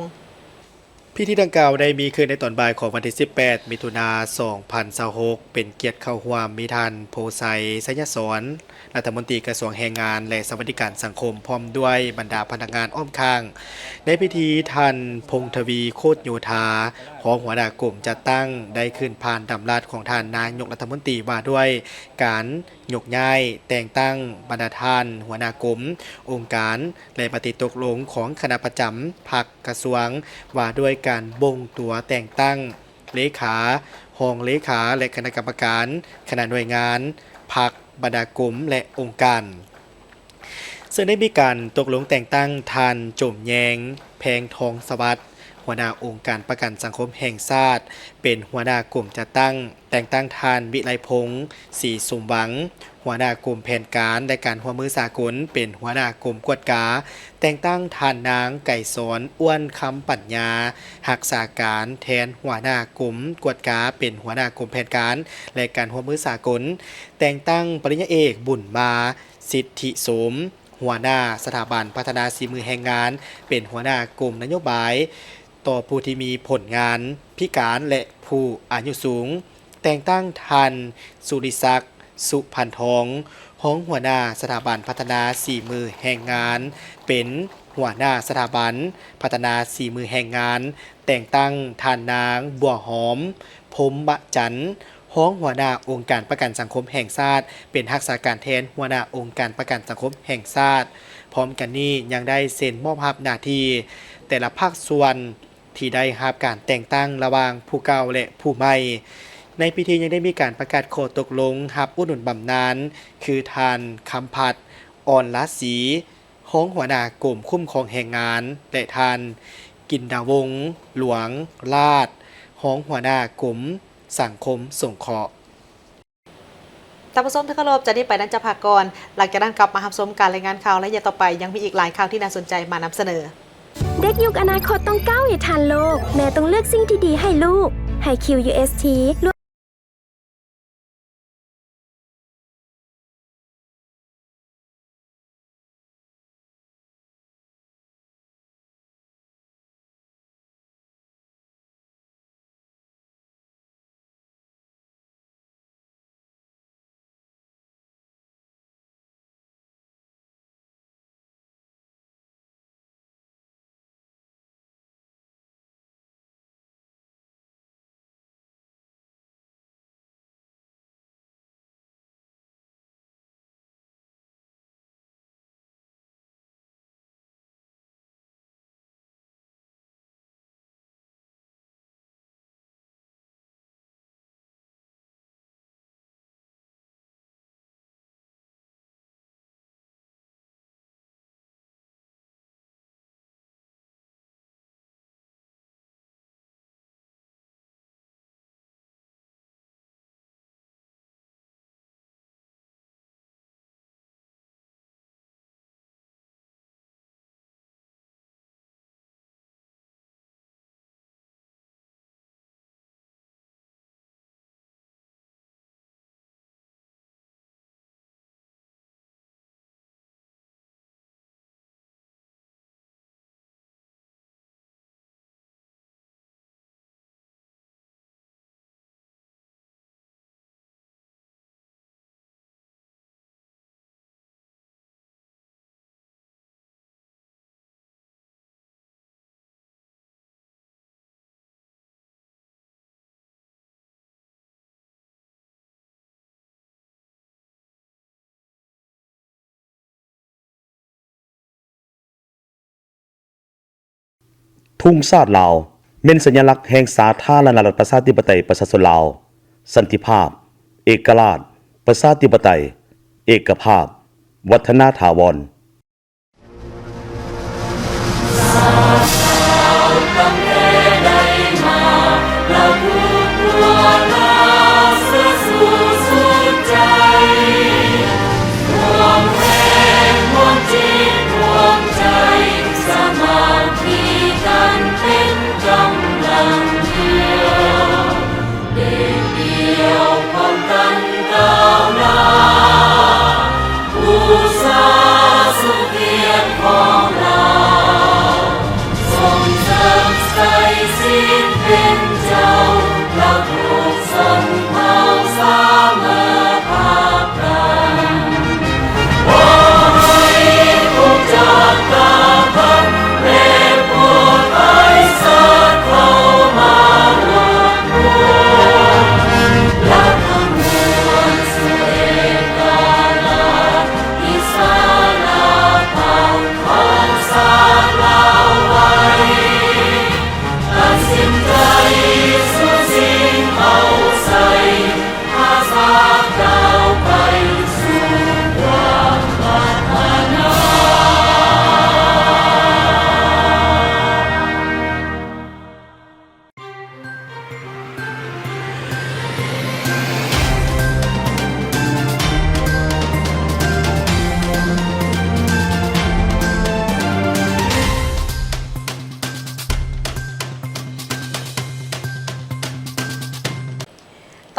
พิธีดังกล่าวได้มีขึ้นในตอนบ่ายของวันที่ 18 มิถุนายน 2026 เป็นเกียรติเข้าร่วมมีท่านโพไซไสยสอนรัฐมนตรีกระทรวงแรงงานและสวัสดิการสังคมพร้อมด้วยบรรดาพนักงานอ้อมข้างในพิธีท่านพงษ์ทวีโคตรโยธาของหัวหน้ากลุ่มจัดตั้งได้ขึ้นผ่านดำรัสของท่านนายกรัฐมนตรีว่าด้วยการยกย้ายแต่งตั้งบรรดาท่านหัวหน้ากลุ่มองค์การและปฏิตกลงของคณะประจำพรรคกระทรวงว่าด้วยการบ่งตัวแต่งตั้งเลขาห้องเลขาและคณะกรรมการคณะหน่วยงานพรรคบรรดากลุ่มและองค์การซึ่งได้มีการตกลงแต่งตั้งท่านจมแยงแพงทองสวัสดิ์หัวหน้าองค์การประกันสังคมแห่งชาติเป็นหัวหน้ากลุ่มจัดตั้งแต่งตั้งท่านวิไลพงศ์ศรีสมหวังหัวหน้ากลุ่มแผนการและการหัวมือสากลเป็นหัวหน้ากลุ่มกวดกาแต่งตั้งท่านนางไก่สอนอ้วนคำปัญญาหักษาการแทนหัวหน้ากลุ่มกวดกาเป็นหัวหน้ากลุ่มแผนการและการหัวมือสากลแต่งตั้งปริญญาเอกบุญมาสิทธิสมหัวหน้าสถาบันพัฒนาฝีมือแรงงานเป็นหัวหน้ากลุ่มนโยบายต่อผู้ที่มีผลงานพิการและผู้อายุสูงแต่งตั้งท่านสุริศักดิ์สุพันทองห้องหัวหน้าสถาบันพัฒนาฝีมือแรงงานเป็นหัวหน้าสถาบันพัฒนาฝีมือแรงงานแต่งตั้งท่านนางบัวหอมพรหมจันทร์ห้องหัวหน้าองค์การประกันสังคมแห่งชาติเป็นรักษาการแทนหัวหน้าองค์การประกันสังคมแห่งชาติพร้อมกันนี้ยังได้เซ็นมอบรับหน้าที่แต่ละภาคส่วนที่ได้รับการแต่งตั้งระหว่างผู้เก่าและผู้ใหม่ในพิธียังได้มีการประกาศข้อตกลงรับอุดหนุนบำนาญคือท่านคำพัดอ่อนละศรีห้องหัวหน้ากลุ่มคุ้มครองแรงงานและท่านกินดาวงศ์หลวงลาดห้องหัวหน้ากลุ่มสังคมสงเคราะห์ท่านผู้ชมที่เคารพจะได้ไปนั้นจะพักก่อนหลังจากนั้นกลับมารับชมการรายงานข่าวและอย่างต่อไปยังมีอีกหลายข่าวที่น่าสนใจมานำเสนอเด็กยุคอนาคตต้องก้าวให้ทันโลกแม่ต้องเลือกสิ่งที่ดีให้ลูกให้ QUST ทุ่งชาติลาวเป็นสัญลักษณ์แห่งสาธารณรัฐประชาธิปไตยประชาชนลาวสันติภาพเอกราชประชาธิปไตยเอกภาพวัฒนถาวร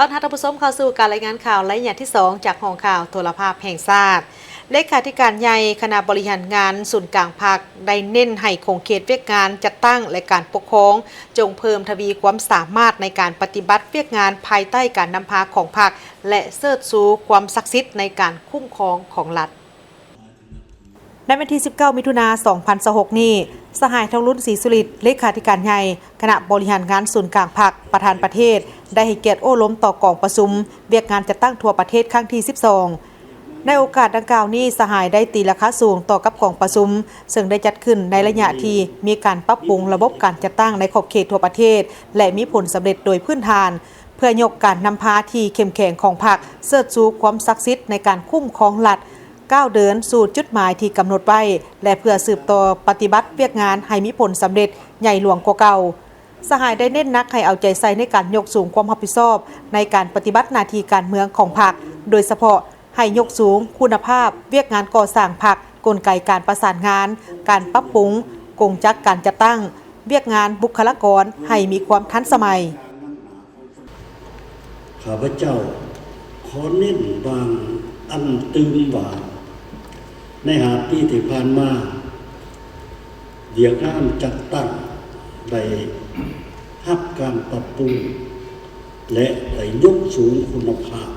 ตอนท่านผู้ชมเข้าสู่การรายงานข่าวรายละเอียดที่ 2 จากห้องข่าวโทรภาพแห่งชาติเลขาธิการใหญ่คณะบริหารงานศูนย์กลางภาคได้เน้นให้คงเขตเวียกงานจัดตั้งและการปกครองจงเพิ่มทวีความสามารถในการปฏิบัติเวียกงานภายใต้การนำพาของภาคและเสิร์ชสู่ความศักดิ์สิทธิ์ในการคุ้มครองของรัฐในวันที่ 19 มิถุนายน 2026 นี้สหายทองรุ่นศรีสุริตเลขาธิการใหญ่คณะบริหารงานศูนย์กลางภาคประธานประเทศได้ให้เกียรติโอ้ล้มต่อกองประชุมเวียกงานจัดตั้งทั่วประเทศครั้งที่ 12 ในโอกาสดังกล่าวนี้สหายได้ตีราคาสูงต่อกับกองประชุมซึ่งได้จัดขึ้นในระยะที่มีการปรับปรุงระบบการจัดตั้งในขอบเขตทั่วประเทศและมีผลสำเร็จโดยพื้นฐานเพื่อยกการนำพาที่เข้มแข็งของพรรคเสิร์ชสู่ความศักดิ์สิทธิ์ในการคุ้มครองรัฐก้าวเดินสู่จุดหมายที่กำหนดไว้และเพื่อสืบต่อปฏิบัติเวียกงานให้มีผลสำเร็จใหญ่หลวงกว่าเก่าสหายได้เน้นนักให้เอาใจใส่ในการยกสูงความรับผิดชอบในการปฏิบัติหน้าที่การเมืองของพรรคโดยเฉพาะให้ยกสูงคุณภาพเวียกงานก่อสร้างพรรคกลไกการประสานงานการปรับปรุงกงจักการจัดตั้งเวียกงานบุคลากรให้มีความทันสมัยข้าพเจ้าขอเน้นบางอันตึงว่าในหาปีที่ผ่านมาเวียกงานจัดตั้งได้รับการปรับปรุงและได้ยกสูงคุณภาพ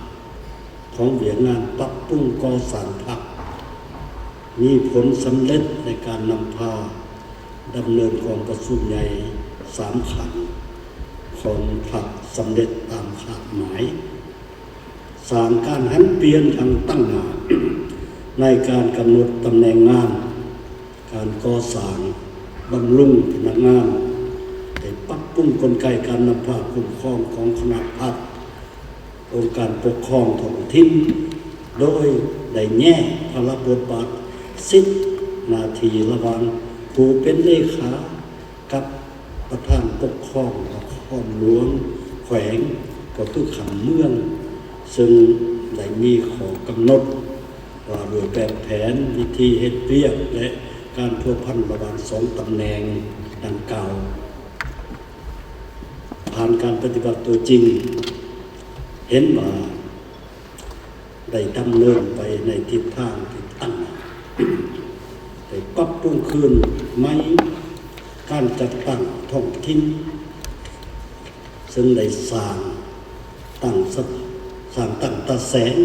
ของเวียกงานปรับปรุงก่อสร้างพรรคมีผลสำเร็จในการนำพาดำเนินกองประชุมใหญ่3 ขันของพรรคสำเร็จตามคาดหมายสร้างการหันเปลี่ยนทางตั้งหน้าในการกำหนดตำแหน่งงานการก่อสร้างบำรุงพนักงานได้ปรับปรุงกลไกการนำพาคุ้มครองของคณะพรรคองค์การปกครองท้องถิ่นโดยได้แยกภาระบทบาทสิทธิหน้าที่ระหว่างผู้เป็นเลขากับประธานปกครองนครหลวงแขวงก็คือขันเมืองซึ่งได้มีข้อกำหนดว่าโดยแบบแผนวิธีเฮ็ดเวียกและการพัวพันระหว่าง2 ตำแหน่งดังกล่าวผ่านการปฏิบัติตัวจริงเห็นว่าได้ดำเนินไปในทิศทางที่ตั้งได้ปรับปรุงคืนไหมการจัดตั้งท้องถิ่นซึ่งได้สร้างตั้งตาแสง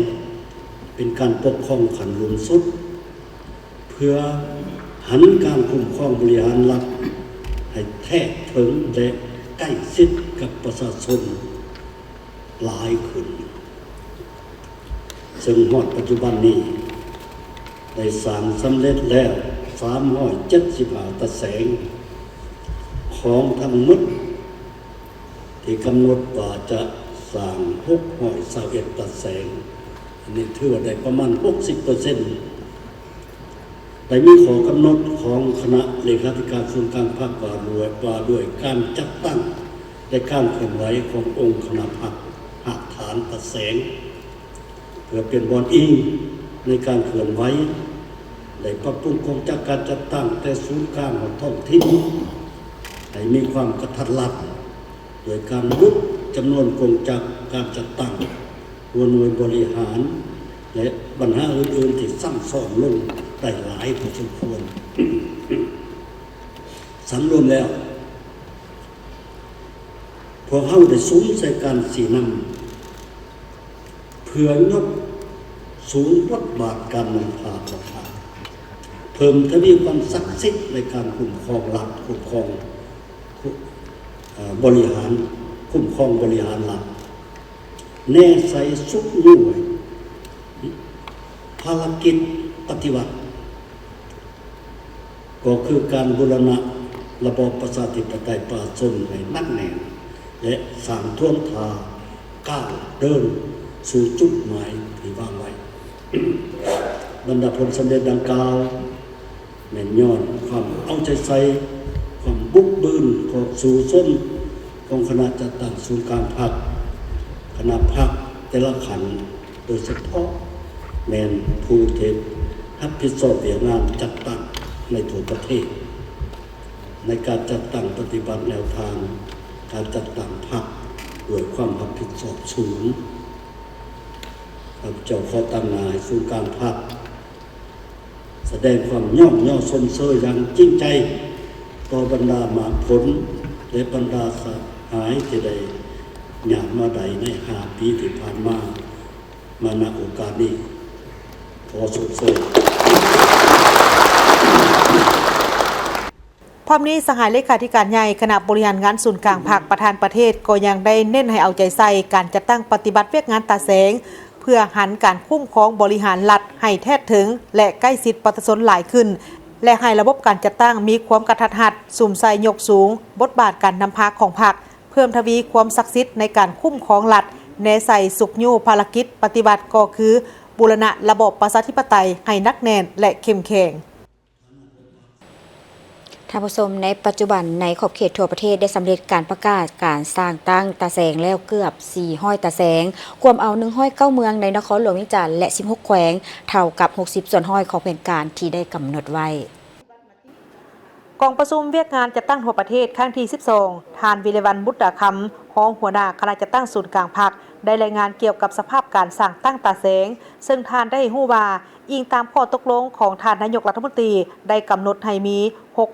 เป็นการปกครองขั้นสูงสุดเพื่อหันการคุ้มครองบริหารรัฐให้แท้ถึงและใกล้ชิดกับประชาชนหลายขึ้นซึ่งฮอดปัจจุบันนี้ได้สร้างสำเร็จแล้ว375 ตาแสงข ของทั้งหมดที่กำหนดว่าจะสร้าง621 ตัดแสงอันนี้ถือว่าได้ประมาณ 60% ได้มีข้อกำหนดของคณะเลขาธิการส่วนกลางภาคว่าด้วยการจัดตั้งและการเคลื่อนไหวขององค์คณะพรรคหักฐานตัดแสงเพื่อเป็นบอนอิงในการเคลื่อนไหวได้ปรับปรุงโครงการการจัดตั้งแต่ศูนย์กลางของท้องถิ่นให้มีความกระทัดรัดโดยการลดจำนวนโครงการจัดตั้งหน่วยบริหารและปัญหาอื่นๆที่ซ้ำซ้อนลงได้หลายพอสมควร สำรวมแล้วพอเข้าได้ซุ้มใส่การสีนำเพื่อยกสูงบทบาทการนำพาประชาเพิ่มทวีความศักดิ์สิทธิ์ในการคุ้มครองหลักคุ้มครองบริหารคุ้มครองบริหารหลักแน่ใสสุขยุ่ยภารกิจปฏิวัติก็คือการบูรณะระบอบประชาธิปไตยประชาชนให้นักแน่นและสร้างท่วงทาก้าวเดินสู่จุดหมายที่วางไว้ บรรดาผลสำเร็จดังกล่าวแม่นย้อนความเอาใจใส่ความบุกบืนของสู่ส้นของคณะจัดตั้งศูนย์กลางพรรคคณะพรรคแต่ละขันโดยเฉพาะแม่นผู้เทศรับผิดชอบเรื่องงานจัดตั้งในทั่วประเทศในการจัดตั้งปฏิบัติแนวทางการจัดตั้งพรรคด้วยความรับผิดชอบสูงเจ้าขอตั้งนายศูนย์กลางพรรคแสดงความย่อมย่อสนเสยอย่างจริงใจต่อบรรดามาผลและบรรดาสหายที่ได้หยาบมาใดใน5 ปีที่ผ่านมาณโอกาสนี้ขอสนเสย พร้อมนี้สหายเลขาธิการใหญ่คณะบริหารงานศูนย์กลางภาคประธานประเทศก็ยังได้เน้นให้เอาใจใส่การจัดตั้งปฏิบัติเวียกงานตาแสงเพื่อหันการคุ้มครองบริหารรัฐให้แท้ถึงและใกล้ชิดประชาชนหลายขึ้นและให้ระบบการจัดตั้งมีความกระทัดรัดสุ่มใส่ยกสูงบทบาทการนำพาของพรรคเพิ่มทวีความศักดิ์สิทธิ์ในการคุ้มครองรัฐแนใส่สุขยู่ภารกิจปฏิบัติก็คือบูรณะระบบประชาธิปไตยให้นักแน่นและเข้มแข็งท่านผู้ชมในปัจจุบันในขอบเขตทั่วประเทศได้สำเร็จการประกาศการสร้างตั้งตาแสงแล้วเกือบ400ตาแสงรวมเอา109เมืองในนครหลวงวิจิตรและ16แขวงเท่ากับ60ส่วนห้อยของแผนการที่ได้กำหนดไว้กองประชุมเวียกงานจัดตั้งทั่วประเทศครั้งที่12ทานวิเลวัลบุตรคำรองหัวหน้าคณะจัดตั้งศูนย์กลางพรรคได้รายงานเกี่ยวกับสภาพการสร้างตั้งตาแสงซึ่งทานได้ฮู้ว่าอิงตามข้อตกลงของท่านนายกรัฐมนตรีได้กำหนดให้มี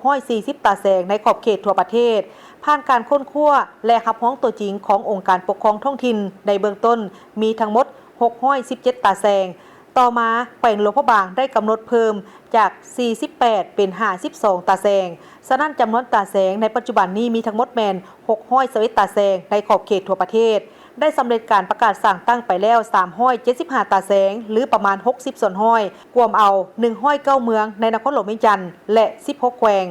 640ตาแสงในขอบเขตทั่วประเทศผ่านการค้นคว้าและรับรองตัวจริงขององค์การปกครองท้องถิ่นในเบื้องต้นมีทั้งหมด617ตาแสงต่อมาแขวงหลวงพระบางได้กำหนดเพิ่มจาก48เป็น52ตาแสงฉะนั้นจำนวนตาแสงในปัจจุบันนี้มีทั้งหมดแม่น621ตาแสงในขอบเขตทั่วประเทศได้สำเร็จการประกาศสั่งตั้งไปแล้ว375ตาแสงหรือประมาณ60ส่วนห้อยรวมเอา109เมืองในนครหลวงวิจิตรและ16แขวง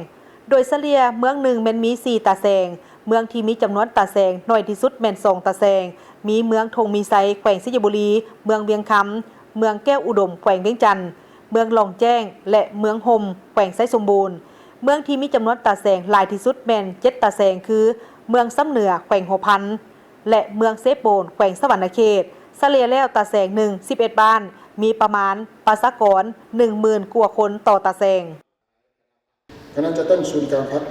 โดยเฉลี่ยเมืองหนึ่งแม่นมี4ตาแสงเมืองที่มีจำนวนตาแสงน้อยที่สุดแม่น2ตาแสงมีเมืองธงมีไซแขวงสิงห์บุรีเมืองเวียงคำเมืองแก้วอุดมแขวงเวียงจันทร์เมืองหลองแจ้งและเมืองห่มแขวงไซสมบูรณ์เมืองที่มีจำนวนตาแสงหลายที่สุดแม่น7ตาแสงคือเมืองซ้ำเหนือแขวงหัวพันและเมืองเซโปนแขวงสวรรณเขตเฉลี่ยแล้วตาแสง11บ้านมีประมาณประชากร 10,000 กว่าคนต่อตาแสงคณะจัดตั้งศูนย์กลางพรรค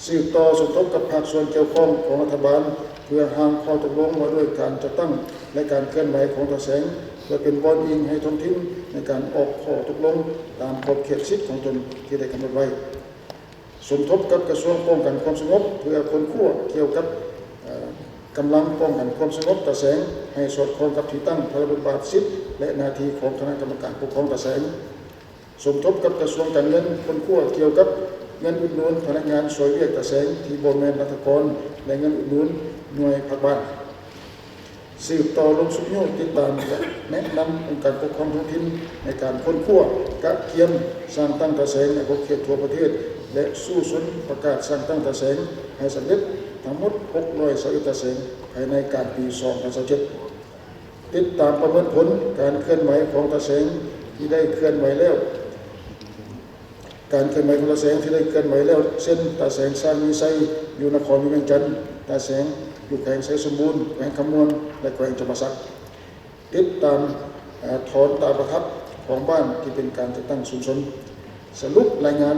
สืบต่อสมทบกับภาคส่วนเกี่ยวข้องของรัฐบาลเพื่อหาข้อตกลงว่าด้วยการจัดตั้งและการเคลื่อนไหวของตาแสงเพื่อเป็นบอนอิงให้ท้องถิ่นในการออกข้อตกลงตามขอบเขตสิทธิของตนที่ได้กำหนดไว้สมทบกับกระทรวงป้องกันความสงบเพื่อคนขั้วเกี่ยวกับกำลังป้องกันความสงบตาแสงให้สอดคล้องกับที่ตั้งพระบทบาทสิทธิและหน้าที่ของคณะกรรมการปกครองตาแสงสมทบกับกระทรวงการเงินคนขั้วเกี่ยวกับเงินอุดหนุนพนักงานสวยเวียกตาแสงที่บ่แม่นรัฐกรและเงินอุดหนุนหน่วยภาคบ้าน สืบต่อลงสู่โยกติดตามและแนะนำองค์การปกครองท้องถิ่นในการค้นคว้ากะเทียมสร้างตั้งตาแสงในทุกเขตทั่วประเทศและสู้สนประกาศสร้างตั้งตาแสงให้สำเร็จทั้งหมด621ตาแสงภายในการปี 2027 ติดตามประเมินผลการเคลื่อนไหวของตาแสงที่ได้เคลื่อนไหวแล้วการเคลื่อนไหวของตาแสงที่ได้เคลื่อนไหวแล้วเส้นตาแสงสร้างมีไซอยู่นครเวียงจันทร์ตาแสงอยู่แขวงไซสมบูรณ์แขวงคำมวนและแขวงจำปาสักติดตามถอนตาประทับของบ้านที่เป็นการจัดตั้งชุมชนสรุปรายงาน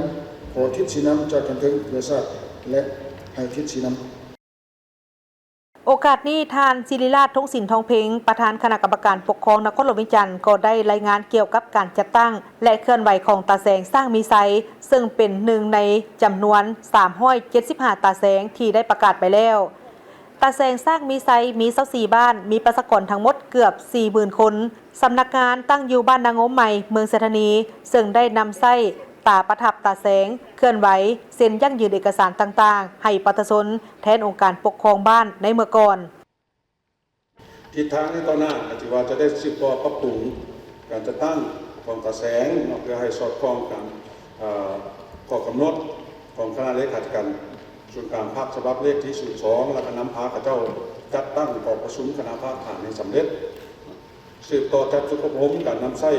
ขอทิศสีน้ำจากกันถึงเพื่อทราบและให้ทิศสีน้ำ โอกาสนี้ท่านศิริราชทงศิลป์ทองเพ็งประธานคณะกรรมการปกครองนครหลวงเวียงจันทร์ก็ได้รายงานเกี่ยวกับการจัดตั้งและเคลื่อนไหวของตาแสงสร้างมีไซซึ่งเป็นหนึ่งในจำนวน375ตาแสงที่ได้ประกาศไปแล้วตาแสงสร้างมีไซมี24บ้านมีประชากรทั้งหมดเกือบ 40,000 คนสำนักงานตั้งอยู่บ้านนางงมใหม่เมืองเศรษฐนีซึ่งได้นำไส้ตาประทับตาแสงเคลื่อนไหวเซ็นยั่งยืนเอกสารต่างๆให้ประชาชนแทนองค์การปกครองบ้านในเมื่อก่อนทิศทางในต่อหน้าอาจจะว่าจะได้สืบต่อปรับปรุงการจัดตั้งของตาแสงเพื่อให้สอดคล้องกับข้อกำหนดของคณะเลขาธิการส่วนกลางภาคฉบับเลขที่02และคณะพาข้าเจ้าจัดตั้งกองประชุมคณะภาคฐานในสำเร็จสืบต่อจัดสุขภพการนำใช้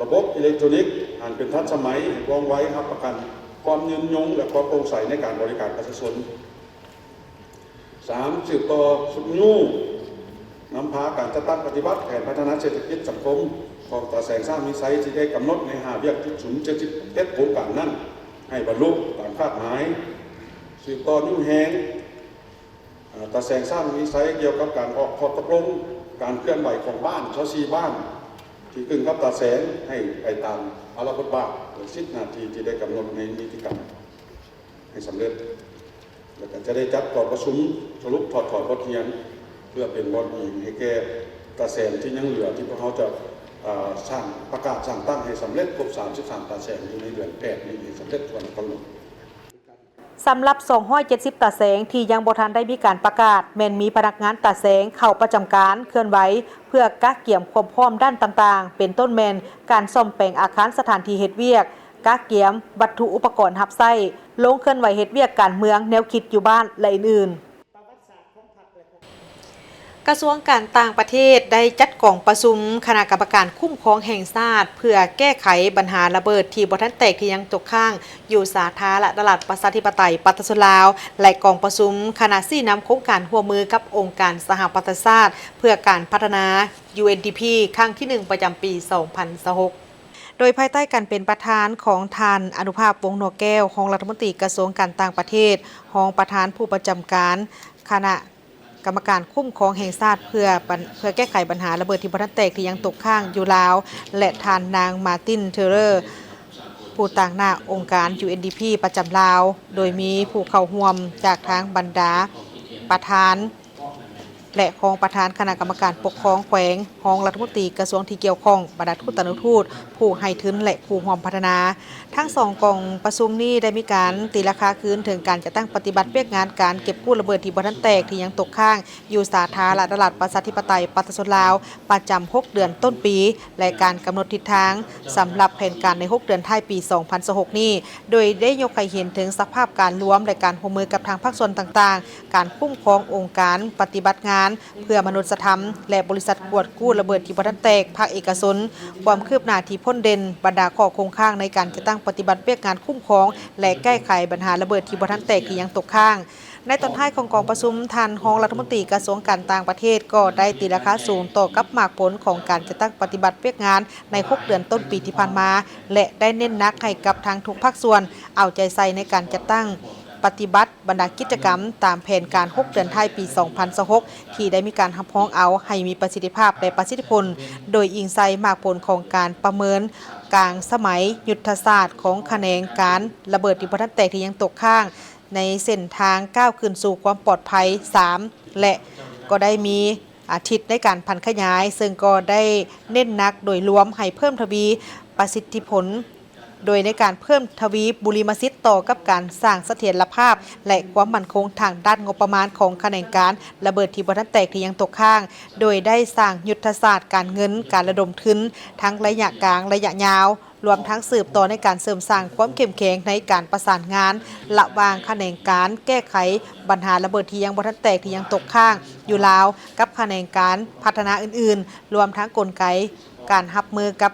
ระบบอิเล็กทรอนิกส์อ่านเป็นทันสมัยว่องไวรับประกันความยืนยงและความโปร่งใสในการบริการประชาชน 3. สืบต่อสุขยูนำพาการจัดตั้งปฏิบัติแผนพัฒนาเศรษฐกิจสังคมของตาแสงสร้างมีไซต์ที่ได้กำหนดใน5 เวียกจุด71โครงการนั้นให้บรรลุตามคาดหมายสืบต่อยุ่งแหงตาแสงสร้างมีไซต์เกี่ยวกับการออกข้อตกลงการเคลื่อนไหวของบ้าน24บ้านที่กึ่งกับตาแสงให้ไปตามอาราบทบาทหรือ10 นาทีที่ได้กำหนดในนิติกรรมให้สำเร็จแล้วก็จะได้จัดกองประชุมสรุปถอดบทเรียนเพื่อเป็นบทอีกให้แก่ตาแสงที่ยังเหลือที่พวกเขาจะสร้างประกาศสร้างตั้งให้สำเร็จครบ33ตาแสงอยู่ในเดือน8นี้ให้สำเร็จวันกำหนดสำหรับ270ตาแสงที่ยังบ่ทันได้มีการประกาศแม้นมีพนักงานตาแสงเข้าประจำการเคลื่อนไหวเพื่อกักเกี่ยมความพร้อมด้านต่างๆเป็นต้นแม่นการซ่อมแปลงอาคารสถานที่เฮ็ดเวียกกักเกี่ยมวัตถุอุปกรณ์รับใช้ลงเคลื่อนไหวเฮ็ดเวียกการเมืองแนวคิดอยู่บ้านและอื่นๆกระทรวงการต่างประเทศได้จัดกองประชุมคณะกรรมการคุ้มครองแห่งชาติเพื่อแก้ไขปัญหาระเบิดที่บ่ทันแตกที่ยังตกค้างอยู่สาธารณรัฐประชาธิปไตยประชาชนลาวและกองประชุมคณะชี้นำโครงการร่วมมือกับองค์การสหประชาชาติเพื่อการพัฒนา UNDP ครั้งที่1ประจำปี 2026โดยภายใต้การเป็นประธานของท่านอนุภาพวงศ์นัวแก้วรองรัฐมนตรีกระทรวงการต่างประเทศรองประธานผู้ประจำการคณะกรรมการคุ้มครองแห่งชาติเพื่อแก้ไขปัญหาระเบิดที่บ่ทันแตกที่ยังตกค้างอยู่ลาวและท่านนางมาร์ตินเทเลอร์ผู้ต่างหน้าองค์การ UNDP ประจำลาวโดยมีผู้เข้าร่วมจากทางบรรดาประธานและรองประธานคณะกรรมการปกครองแขวงรองรัฐมนตรีกระทรวงที่เกี่ยวข้องบรรดาทูตทูตผู้ให้ทุนและผู้ร่วมพัฒนาทั้ง2กองประชุมนี้ได้มีการตีราคาคืนถึงการจัดตั้งปฏิบัติเวียกงานการเก็บกู้ระเบิดที่บ่ทันแตกที่ยังตกค้างอยู่สาธารณรัฐประชาธิปไตยประชาชนลาวประจำ6 เดือนต้นปีและการกำหนดทิศทางสำหรับแผนการใน6 เดือนท้ายปี 2026นี้โดยได้ยกให้เห็นถึงสภาพการรวมและการร่วมมือกับทางภาคส่วนต่างๆการคุ้มครององค์การปฏิบัติงานเพื่อมนุษยธรรมและบริษัทกวดกู้ระเบิดที่บ่ทันแตกภาคเอกชนความคืบหน้าที่พ้นเด่นบรรดาข้อคงค้างในการจัดตั้งปฏิบัติเวียกงานคุ้มครองและแก้ไขปัญหาระเบิดที่บ่ทันแตกที่ยังตกค้างในตอนท้ายของกองประชุมท่านรองรัฐมนตรีกระทรวงการต่างประเทศก็ได้ตีราคาสูงต่อกับหมากผลของการจัดตั้งปฏิบัติเวียกงานใน6 เดือนต้นปีที่ผ่านมาและได้เน้นหนักให้กับทางทุกภาคส่วนเอาใจใส่ในการจัดตั้งปฏิบัติบรรดากิจกรรมตามแผนการ6 เดือนท้ายปี 2026ที่ได้มีการรับพ้องเอาให้มีประสิทธิภาพและประสิทธิผลโดยอิงใส่หมากผลของการประเมินกลางสมัยยุทธศาสตร์ของแขนงการระเบิดที่บ่ทันแตกที่ยังตกค้างในเส้นทางก้าวขึ้นสู่ความปลอดภัย3และก็ได้มีอาทิตย์ในการพันขยายซึ่งก็ได้เน้นหนักโดยรวมให้เพิ่มทวีประสิทธิผล โดยในการเพิ่มทวีบุริมสิทธิ์ต่อกับการสร้างเสถียรภาพและความมั่นคงทางด้านงบประมาณของแขนงการระเบิดที่บ่ทันแตกที่ยังตกค้างโดยได้สร้างยุทธศาสตร์การเงินการระดมทุนทั้งระยะกลางระยะยาวรวมทั้งสืบต่อในการเสริมสร้างความเข้มแข็งในการประสานงานระหว่างแขนงการแก้ไขปัญหาระเบิดที่ยังบ่ทันแตกที่ยังตกค้างอยู่ลาวกับแขนงการพัฒนาอื่นๆรวมทั้งกลไกการรับมือกับ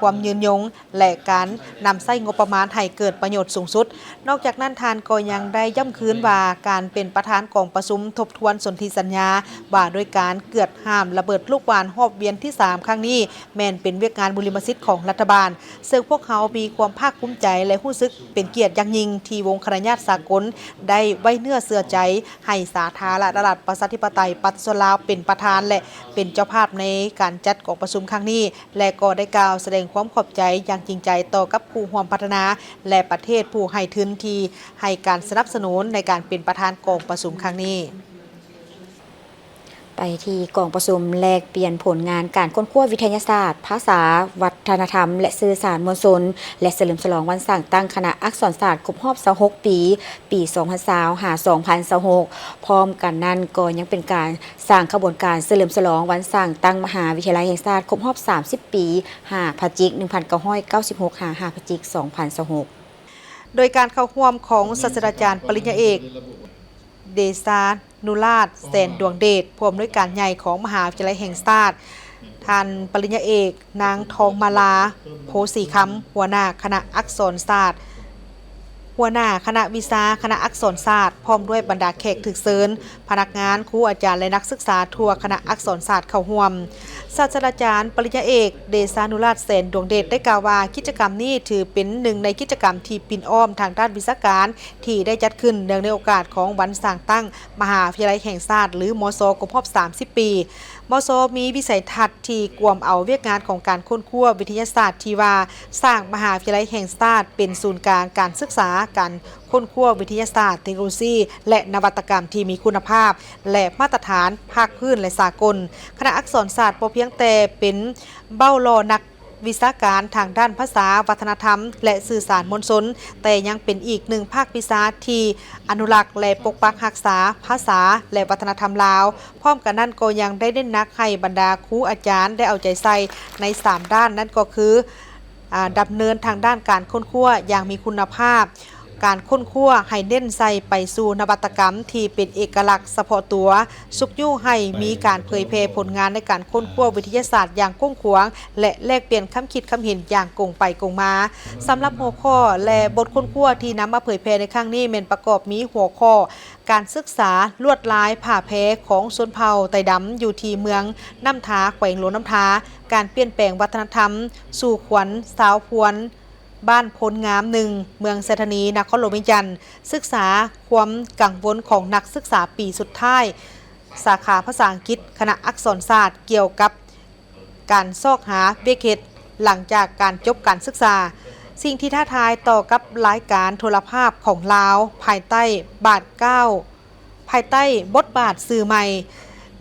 ความยืนยงและการนำใช้งบประมาณให้เกิดประโยชน์สูงสุดนอกจากนั้นทานก็ยังได้ย้ำคืนว่าการเป็นประธานกองประชุมทบทวนสนธิสัญญาว่าด้วยการเกิดห้ามระเบิดลูกบาศก์รอบเวียนที่3ครั้งนี้แม่นเป็นเวียกงานบุริมสิทธิ์ของรัฐบาลซึ่งพวกเขามีความภาคภูมิใจและรู้สึกเป็นเกียรติอย่างยิ่งที่วงคณะญาติสากลได้ไว้เนื้อเชื่อใจให้สาธารณรัฐประชาธิปไตยประชาชนลาวเป็นประธานและเป็นเจ้าภาพในการจัดกองประชุมครั้งนี้และก็ได้กล่าวแสดงความขอบใจอย่างจริงใจต่อกับผู้ร่วมพัฒนาและประเทศผู้ให้ทุนที่ให้การสนับสนุนในการเป็นประธานกองประชุมครั้งนี้ไปที่กองประชุมแลกเปลี่ยนผลงานการค้นคว้าวิทยาศาสตร์ภาษาวัฒนธรรมและสื่อสารมวลชนและเฉลิมฉลองวันสร้างตั้งคณะอักษรศาสตร์ครบรอบ26ปี2020หา2026พร้อมกันนั้นก็ยังเป็นการสร้างขบวนการเฉลิมฉลองวันสร้างตั้งมหาวิทยาลัยแห่งชาติครบรอบ30ปี5พฤศจิกายน1996หา5พฤศจิกายน2026โดยการเข้าร่วมของศาสตราจารย์ปริญญาเอกเดชานุราชแสนดวงเดชผู้อำนวยการใหญ่ของมหาวิทยาลัยแห่งชาติท่านปริญญาเอกนางทองมาลาโพสีคำหัวหน้าคณะอักษรศาสตร์หัวหน้าคณะวิชาคณะอักษรศาสตร์พร้อมด้วยบรรดาแขกถึกเชิญพนักงานครูอาจารย์และนักศึกษาทั่วคณะอักษรศาสตร์เข้าร่วมศาสตราจารย์ปริญญาเอกเดชานุราชแสนดวงเดชได้กล่าวว่ากิจกรรมนี้ถือเป็นหนึ่งในกิจกรรมที่ปิ่นอ้อมทางด้านวิชาการที่ได้จัดขึ้นเนื่องในโอกาสของวันสร้างตั้งมหาวิทยาลัยแห่งชาติหรือมศครบรอบ30ปีมศมีวิสัยทัศน์ที่กวมเอาเวียกงานของการค้นคว้าวิทยาศาสตร์ที่ว่าสร้างมหาวิทยาลัยแห่งชาติเป็นศูนย์กลางการศึกษาการค้นคว้าวิทยาศาสตร์เทคโนโลยีและนวัตกรรมที่มีคุณภาพและมาตรฐานภาคพื้นและสากลคณะอักษรศาสตร์บ่เพียงแต่เป็นเบ้าล่อนักวิชาการทางด้านภาษาวัฒนธรรมและสื่อสารมวลชนแต่ยังเป็นอีกหนึ่งภาควิชาที่อนุรักษ์และปกปักรักษาภาษาและวัฒนธรรมลาวพร้อมกันนั้นก็ยังได้เน้นหนักให้บรรดาครูอาจารย์ได้เอาใจใส่ใน3ด้านนั่นก็คือดำเนินทางด้านการค้นคว้าอย่างมีคุณภาพการค้นคว้าให้เน้นใส่ไปสู่นวัตกรรมที่เป็นเอกลักษณ์เฉพาะตัวสุกยู่ให้มีการเผยแพร่ผลงานในการค้นคว้าวิทยาศาสตร์อย่างกว้างขวางและแลกเปลี่ยนคำคิดคำเห็นอย่างกงไปกงมาสำหรับหัวข้อและบทค้นคว้าที่นำมาเผยแพร่ในครั้งนี้เป็นประกอบมีหัวข้อการศึกษาลวดลายผ่าแพของชนเผ่าไต่ดำอยู่ที่เมืองน้ำทาแขวงหลวงน้ำทาการเปลี่ยนแปลงวัฒนธรรมสู่ขวัญสาวพวนบ้านพลงาม1เมืองเศรษฐนีนครหลวงวิจันทร์ศึกษาความกังวลของนักศึกษาปีสุดท้ายสาขาภาษาอังกฤษคณะอักษรศาสตร์เกี่ยวกับการซอกหาเบเกตหลังจากการจบการศึกษาสิ่งที่ท้าทายต่อกับรายการโทรภาพของลาวภายใต้บาทภายใต้บทบาทสื่อใหม่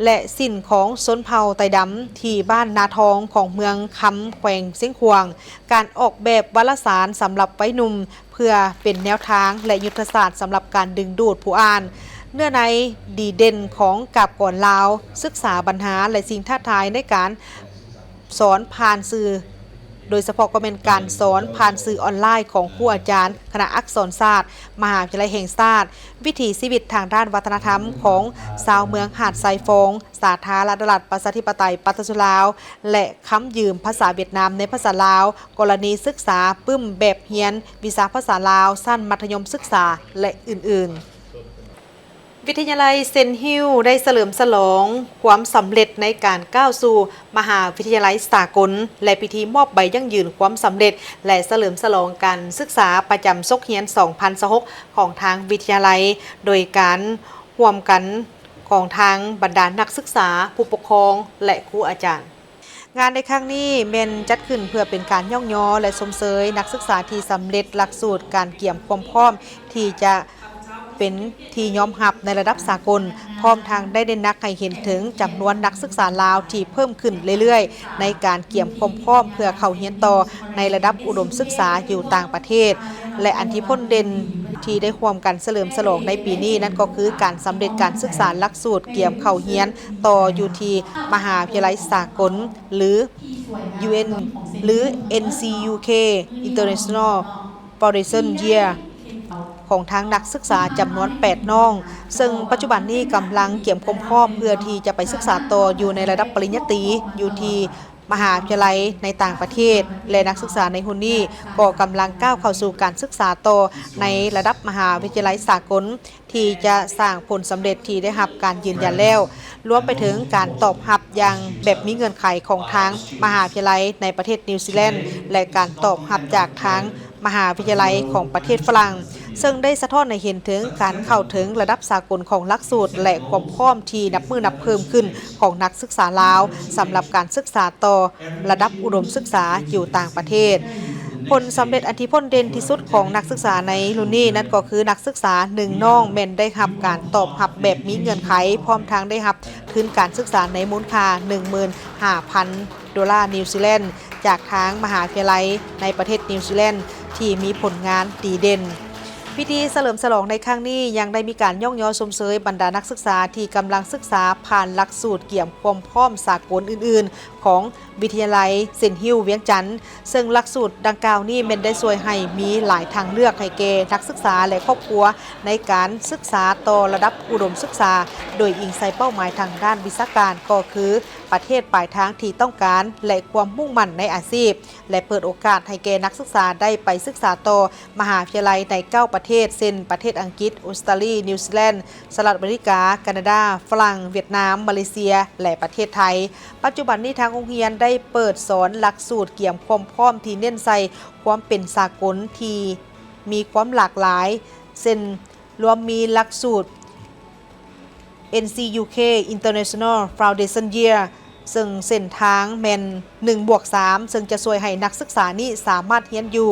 และสิ่นของชนเผ่าไต่ดำที่บ้านนาทองของเมืองคำแขวงเสียงขวางการออกแบบวารสารสำหรับวัยหนุ่มเพื่อเป็นแนวทางและยุทธศาสตร์สำหรับการดึงดูดผู้อ่านเนื้อในดีเด่นของกาบก่อนลาวศึกษาปัญหาและสิ่งท้าทายในการสอนผ่านสื่อโดยเฉพาะก็เป็นการสอนผ่านสื่อออนไลน์ของครูอาจารย์คณะอักษรศาสตร์มหาวิทยาลัยแห่งชาติวิถีชีวิตทางด้านวัฒนธรรมของชาวเมืองหาดไซฟงสาธารณรัฐประชาธิปไตยประชาชนลาวและค้ำยืมภาษาเวียดนามในภาษาลาวกรณีศึกษาปึ้มแบบเรียนวิชาภาษาลาวสั้นมัธยมศึกษาและอื่นๆวิทยาลัยเซนฮิลได้เฉลิมฉลองความสำเร็จในการก้าวสู่มหาวิทยาลัยสากลและพิธีมอบใบยั่งยืนความสำเร็จและเฉลิมฉลองการศึกษาประจำซกเฮียน2026ของทางวิทยาลัยโดยการร่วมกันของทางบรรดานักศึกษาผู้ปกครองและครูอาจารย์งานในครั้งนี้เมนจัดขึ้นเพื่อเป็นการย่องย้อและชมเชยนักศึกษาที่สำเร็จหลักสูตรการเกี่ยมความพร้อมที่จะ เป็นที่ยอมรับในระดับสากลพร้อมทางได้เน้นหนักให้เห็นถึงจำนวนนักศึกษาลาวที่เพิ่มขึ้นเรื่อยๆในการเกี่ยมความพร้อมเพื่อเข้าเรียนต่อในระดับอุดมศึกษาอยู่ต่างประเทศและอันที่พ้นเด่นที่ได้ร่วมกันเฉลิมฉลองในปีนี้นั่นก็คือการสำเร็จการศึกษาหลักสูตรเกี่ยมเข้าเรียนต่ออยู่ที่มหาวิทยาลัยสากลหรือ UN หรือ NCUK International Foundation Year ของทางนักศึกษาจำนวน8น้องซึ่งปัจจุบันนี้กำลังเกี่ยมความพร้อมเพื่อที่จะไปศึกษาต่ออยู่ในระดับปริญญาตรีอยู่ที่มหาวิทยาลัยในต่างประเทศและนักศึกษาในฮุนนี่ก็กำลังก้าวเข้าสู่การศึกษาต่อในระดับมหาวิทยาลัยสากลที่จะสร้างผลสำเร็จที่ได้รับการยืนยันแล้วรวมไปถึงการตอบรับอย่างแบบมีเงื่อนไขของทางมหาวิทยาลัยในประเทศนิวซีแลนด์และการตอบรับจากทางมหาวิทยาลัยของประเทศฝรั่งซึ่งได้สะท้อนให้เห็นถึงการเข้าถึงระดับสากลของหลักสูตรและความพร้อมที่นับมือนับเพิ่มขึ้นของนักศึกษาลาวสำหรับการศึกษาต่อระดับอุดมศึกษาอยู่ต่างประเทศผลสำเร็จอันที่พ้นเด่นที่สุดของนักศึกษาในรุ่นนี้นั่นก็คือนักศึกษา1น้องแม่นได้รับการตอบรับแบบมีเงื่อนไขพร้อมทางได้รับทุนการศึกษาในมูลค่า 15,000 ดอลลาร์นิวซีแลนด์จากทางมหาวิทยาลัยในประเทศนิวซีแลนด์ที่มีผลงานดีเด่นพิธีเฉลิมฉลองในครั้งนี้ยังได้มีการย่องยอชมเชยบรรดานักศึกษาที่กำลังศึกษาผ่านหลักสูตรเกี่ยมความพร้อมสากลอื่นๆของวิทยาลัยเซนต์ฮิลล์เวียงจันทน์ซึ่งหลักสูตรดังกล่าวนี้เป็นได้ช่วยให้มีหลายทางเลือกให้แก่นักศึกษาและครอบครัวในการศึกษาต่อระดับอุดมศึกษาโดยอิงใส่เป้าหมายทางด้านวิชาการก็คือประเทศปลายทางที่ต้องการและความมุ่งมั่นในอาชีพและเปิดโอกาสให้แก่นักศึกษาได้ไปศึกษาต่อมหาวิทยาลัยใน9ประเทศเช่นประเทศอังกฤษออสเตรเลียนิวซีแลนด์สหรัฐอเมริกาแคนาดาฝรั่งเวียดนามมาเลเซียและประเทศไทยปัจจุบันนี้ทางโรงเรียนได้เปิดสอนหลักสูตรเกี่ยมความพร้อมที่เน้นใส่ความเป็นสากลที่มีความหลากหลายเช่นรวมมีหลักสูตร NCUK International Foundation Year ซึ่งเส้นทางแมน 1+3 ซึ่งจะช่วยให้นักศึกษานี้สามารถเรียนอยู่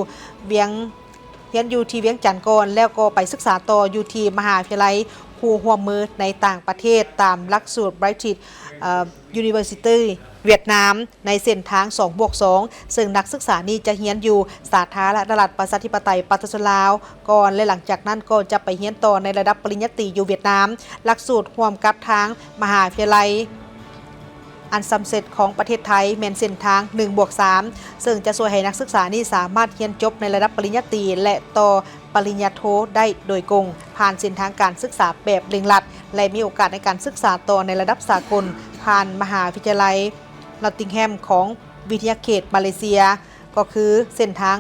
ที่เวียงจันทน์ก่อนแล้วก็ไปศึกษาต่ออยู่ที่มหาวิทยาลัยคู่ร่วมมือในต่างประเทศตามหลักสูตร Bright University เวียดนามในเส้นทาง 2+2 ซึ่งนักศึกษานี้จะเรียนอยู่สาธารณรัฐประชาธิปไตยประชาชนลาวก่อนและหลังจากนั้นก็จะไปเรียนต่อในระดับปริญญาตรีอยู่เวียดนามหลักสูตรร่วมกับทางมหาวิทยาลัยอันสำเร็จของประเทศไทยแม่นเส้นทาง 1+3 ซึ่งจะช่วยให้นักศึกษานี้สามารถเรียนจบในระดับปริญญาตรีและต่อปริญญาโทได้โดยตรงผ่านเส้นทางการศึกษาแบบเร่งรัดและมีโอกาสในการศึกษาต่อในระดับสากลผ่านมหาวิทยาลัยนอตติงแฮมของวิทยาเขตมาเลเซียก็คือเส้นทาง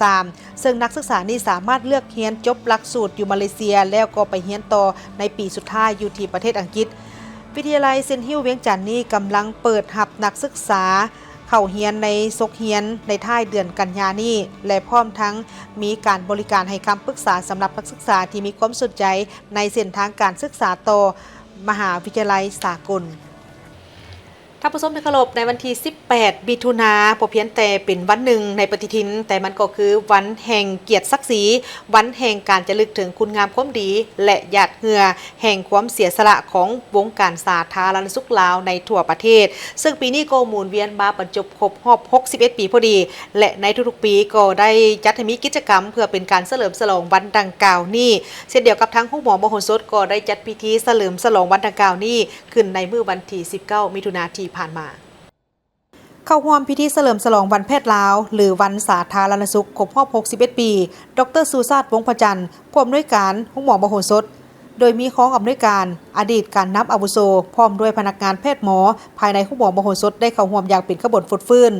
1+3 ซึ่งนักศึกษานี้สามารถเลือกเรียนจบหลักสูตรอยู่มาเลเซียแล้วก็ไปเรียนต่อในปีสุดท้ายอยู่ที่ประเทศอังกฤษวิทยาลัยเซนต์ฮิลล์เวียงจันทน์นี้กำลังเปิดรับนักศึกษาเข้าเรียนในซกเรียนในท้ายเดือนกันยายนนี้และพร้อมทั้งมีการบริการให้คำปรึกษาสำหรับนักศึกษาที่มีความสนใจในเส้นทางการศึกษาต่อมหาวิทยาลัยสากลท่านผู้ชมที่เคารพในวันที่18มิถุนายนบ่เพียงแต่เป็นวันหนึ่งในปฏิทินแต่มันก็คือวันแห่งเกียรติศักดิ์ศรีวันแห่งการจะลึกถึงคุณงามความดีและหยาดเหงื่อแห่งความเสียสละของวงการสาธารณสุขลาวในทั่วประเทศซึ่งปีนี้ก็หมุนเวียนมาบรรจบครบรอบ61ปีพอดีและในทุกๆปีก็ได้จัดให้มีกิจกรรมเพื่อเป็นการเฉลิมฉลองวันดังกล่าวนี้เช่นเดียวกับทางโรงหมอมโหสถก็ได้จัดพิธีเฉลิมฉลองวันดังกล่าวนี้ขึ้นในมื้อวันที่19มิถุนายนที่ผ่านมาเข้าร่วมพิธีเฉลิมฉลองวันแพทย์ลาวหรือวันสาธารณสุขครบรอบ61ปีดร.สุชาติวงศ์พระจันทร์ผู้อำนวยการโรงหมอมโหสถโดยมีของอำนวยการอดีตการนับอาวุโสพร้อมด้วยพนักงานแพทย์หมอภายในโรงหมอมโหสถได้เข้าร่วมอย่างเป็นขบวนฟุดฟื้น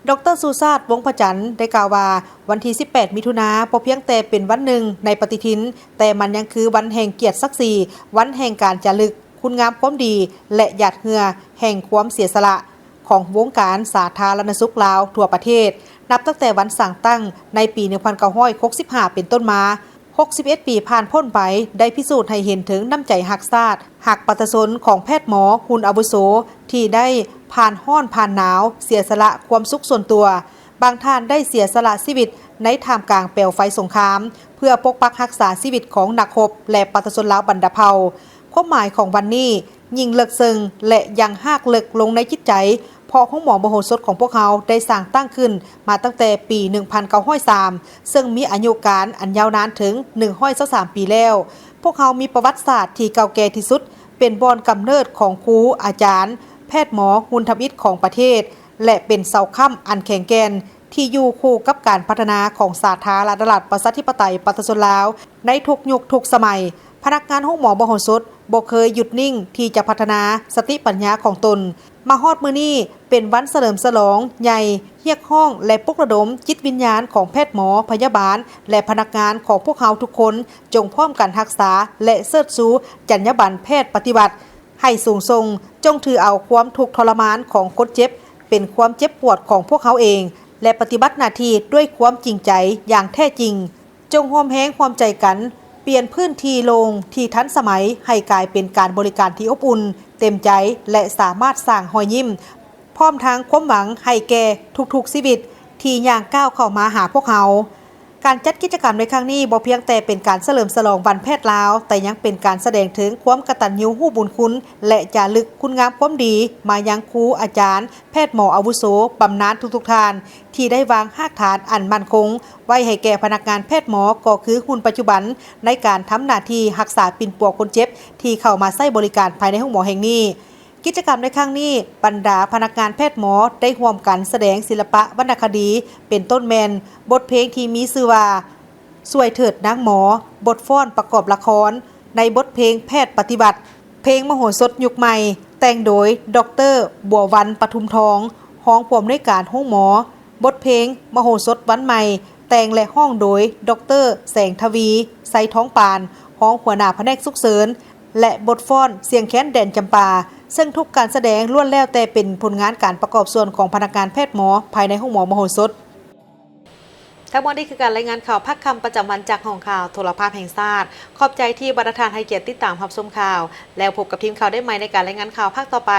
ดร.สุชาติวงศ์พระจันทร์ได้กล่าวว่าวันที่18มิถุนายนบ่เพียงแต่เป็นวันหนึ่งในปฏิทินแต่มันยังคือวันแห่งเกียรติศักดิ์ศรีวันแห่งการจารึกคุณงามความดีและหยาดเหงื่อแห่งความเสียสละของวงการสาธารณสุขลาวทั่วประเทศนับตั้งแต่วันสั่งตั้งในปี1965เป็นต้นมา61ปีผ่านพ้นไปได้พิสูจน์ให้เห็นถึงน้ำใจหักชาติหักประชาชนของแพทย์หมอหุ่นอาวุโสที่ได้ผ่านร้อนผ่านหนาวเสียสละความสุขส่วนตัว บางท่านได้เสียสละชีวิตในท่ามกลางเปลวไฟสงคราม เพื่อปกปักรักษาชีวิตของนักรบและประชาชนลาวบรรดาเผ่าความหมายของวันนี้ยิ่งเลิกซึ้งและยังหากเลิกลงในจิตใจเพราะห้องหมอมโหสถของพวกเขาได้สร้างตั้งขึ้นมาตั้งแต่ปี 1903 ซึ่งมีอายุการอันยาวนานถึง 123 ปีแล้วพวกเขามีประวัติศาสตร์ที่เก่าแก่ที่สุดเป็นบ่อนกำเนิดของครูอาจารย์แพทย์หมอหุ่นทำอิฐของประเทศและเป็นเสาค้ำอันแข็งแกร่งที่อยู่คู่กับการพัฒนาของสาธารณรัฐประชาธิปไตยประชาชนลาวในทุกยุคทุกสมัยพนักงานห้องหมอมโหสถบ่เคยหยุดนิ่งที่จะพัฒนาสติปัญญาของตนมาฮอดมื้อนี้เป็นวันเฉลิมฉลองใหญ่เรียกห้องและปลุกระดมจิตวิญญาณของแพทย์หมอพยาบาลและพนักงานของพวกเขาทุกคนจงพร้อมกันรักษาและเชิดชูจรรยาบรรณแพทย์ปฏิบัติให้สูงส่งจงถือเอาความทุกข์ทรมานของคนเจ็บเป็นความเจ็บปวดของพวกเขาเองและปฏิบัติหน้าที่ด้วยความจริงใจอย่างแท้จริงจงร่วมแรงความใจกันเปลี่ยนพื้นที่โรงที่ทันสมัยให้กลายเป็นการบริการที่อบอุ่นเต็มใจและสามารถสร้างรอยยิ้มพร้อมทั้งความหวังให้แก่ทุกๆชีวิตที่ย่างก้าวเข้ามาหาพวกเขาการจัดกิจกรรมในครั้งนี้บ่เพียงแต่เป็นการเฉลิมฉลองวันแพทย์ลาวแต่ยังเป็นการแสดงถึงความกตัญญูรู้บุญคุณและจารึกคุณงามความดีมายังครูอาจารย์แพทย์หมออาวุโสบำนาญทุกท่านที่ได้วางรากฐานอันมั่นคงไว้ให้แก่พนักงานแพทย์หมอก็คือหุ่นปัจจุบันในการทำหน้าที่รักษาปิ่นปัวคนเจ็บที่เข้ามาใช้บริการภายในห้องหมอแห่งนี้กิจกรรมในครั้งนี้บรรดาพนักงานแพทย์หมอได้ร่วมกันแสดงศิลปะวรรณคดีเป็นต้นแมนบทเพลงที่มีชื่อว่าสวยเถิดนางหมอบทฟ้อนประกอบละครในบทเพลงแพทย์ปฏิบัติเพลงมโหสถยุคใหม่แต่งโดยดร.บัววันปทุมทองห้องผู้อำนวยการห้องหมอบทเพลงมโหสถวันใหม่แต่งและห้องโดยดร.แสงทวีไซท้องปานห้องหัวหน้าแผนกฉุกเฉินและบทฟ้อนเสียงแค้นแดนจำปาซึ่งทุกการแสดงล้วนแล้วแต่เป็นผลงานการประกอบส่วนของพนักงานแพทย์หมอภายในห้องหมอมโหสถทั้งหมดนี้คือการรายงานข่าวพักคำประจำวันจากห้องข่าวโทรภาพแห่งชาติขอบใจที่บรรทานให้เกียรติติดตามรับชมข่าวแล้วพบกับทีมข่าวได้ใหม่ในการรายงานข่าวภาคต่อไป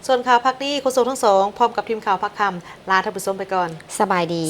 ส่วนข่าวภาคนี้คุณผู้ชมทั้งสองพร้อมกับทีมข่าวพักคำลาท่านผู้ชมไปก่อนสบายดี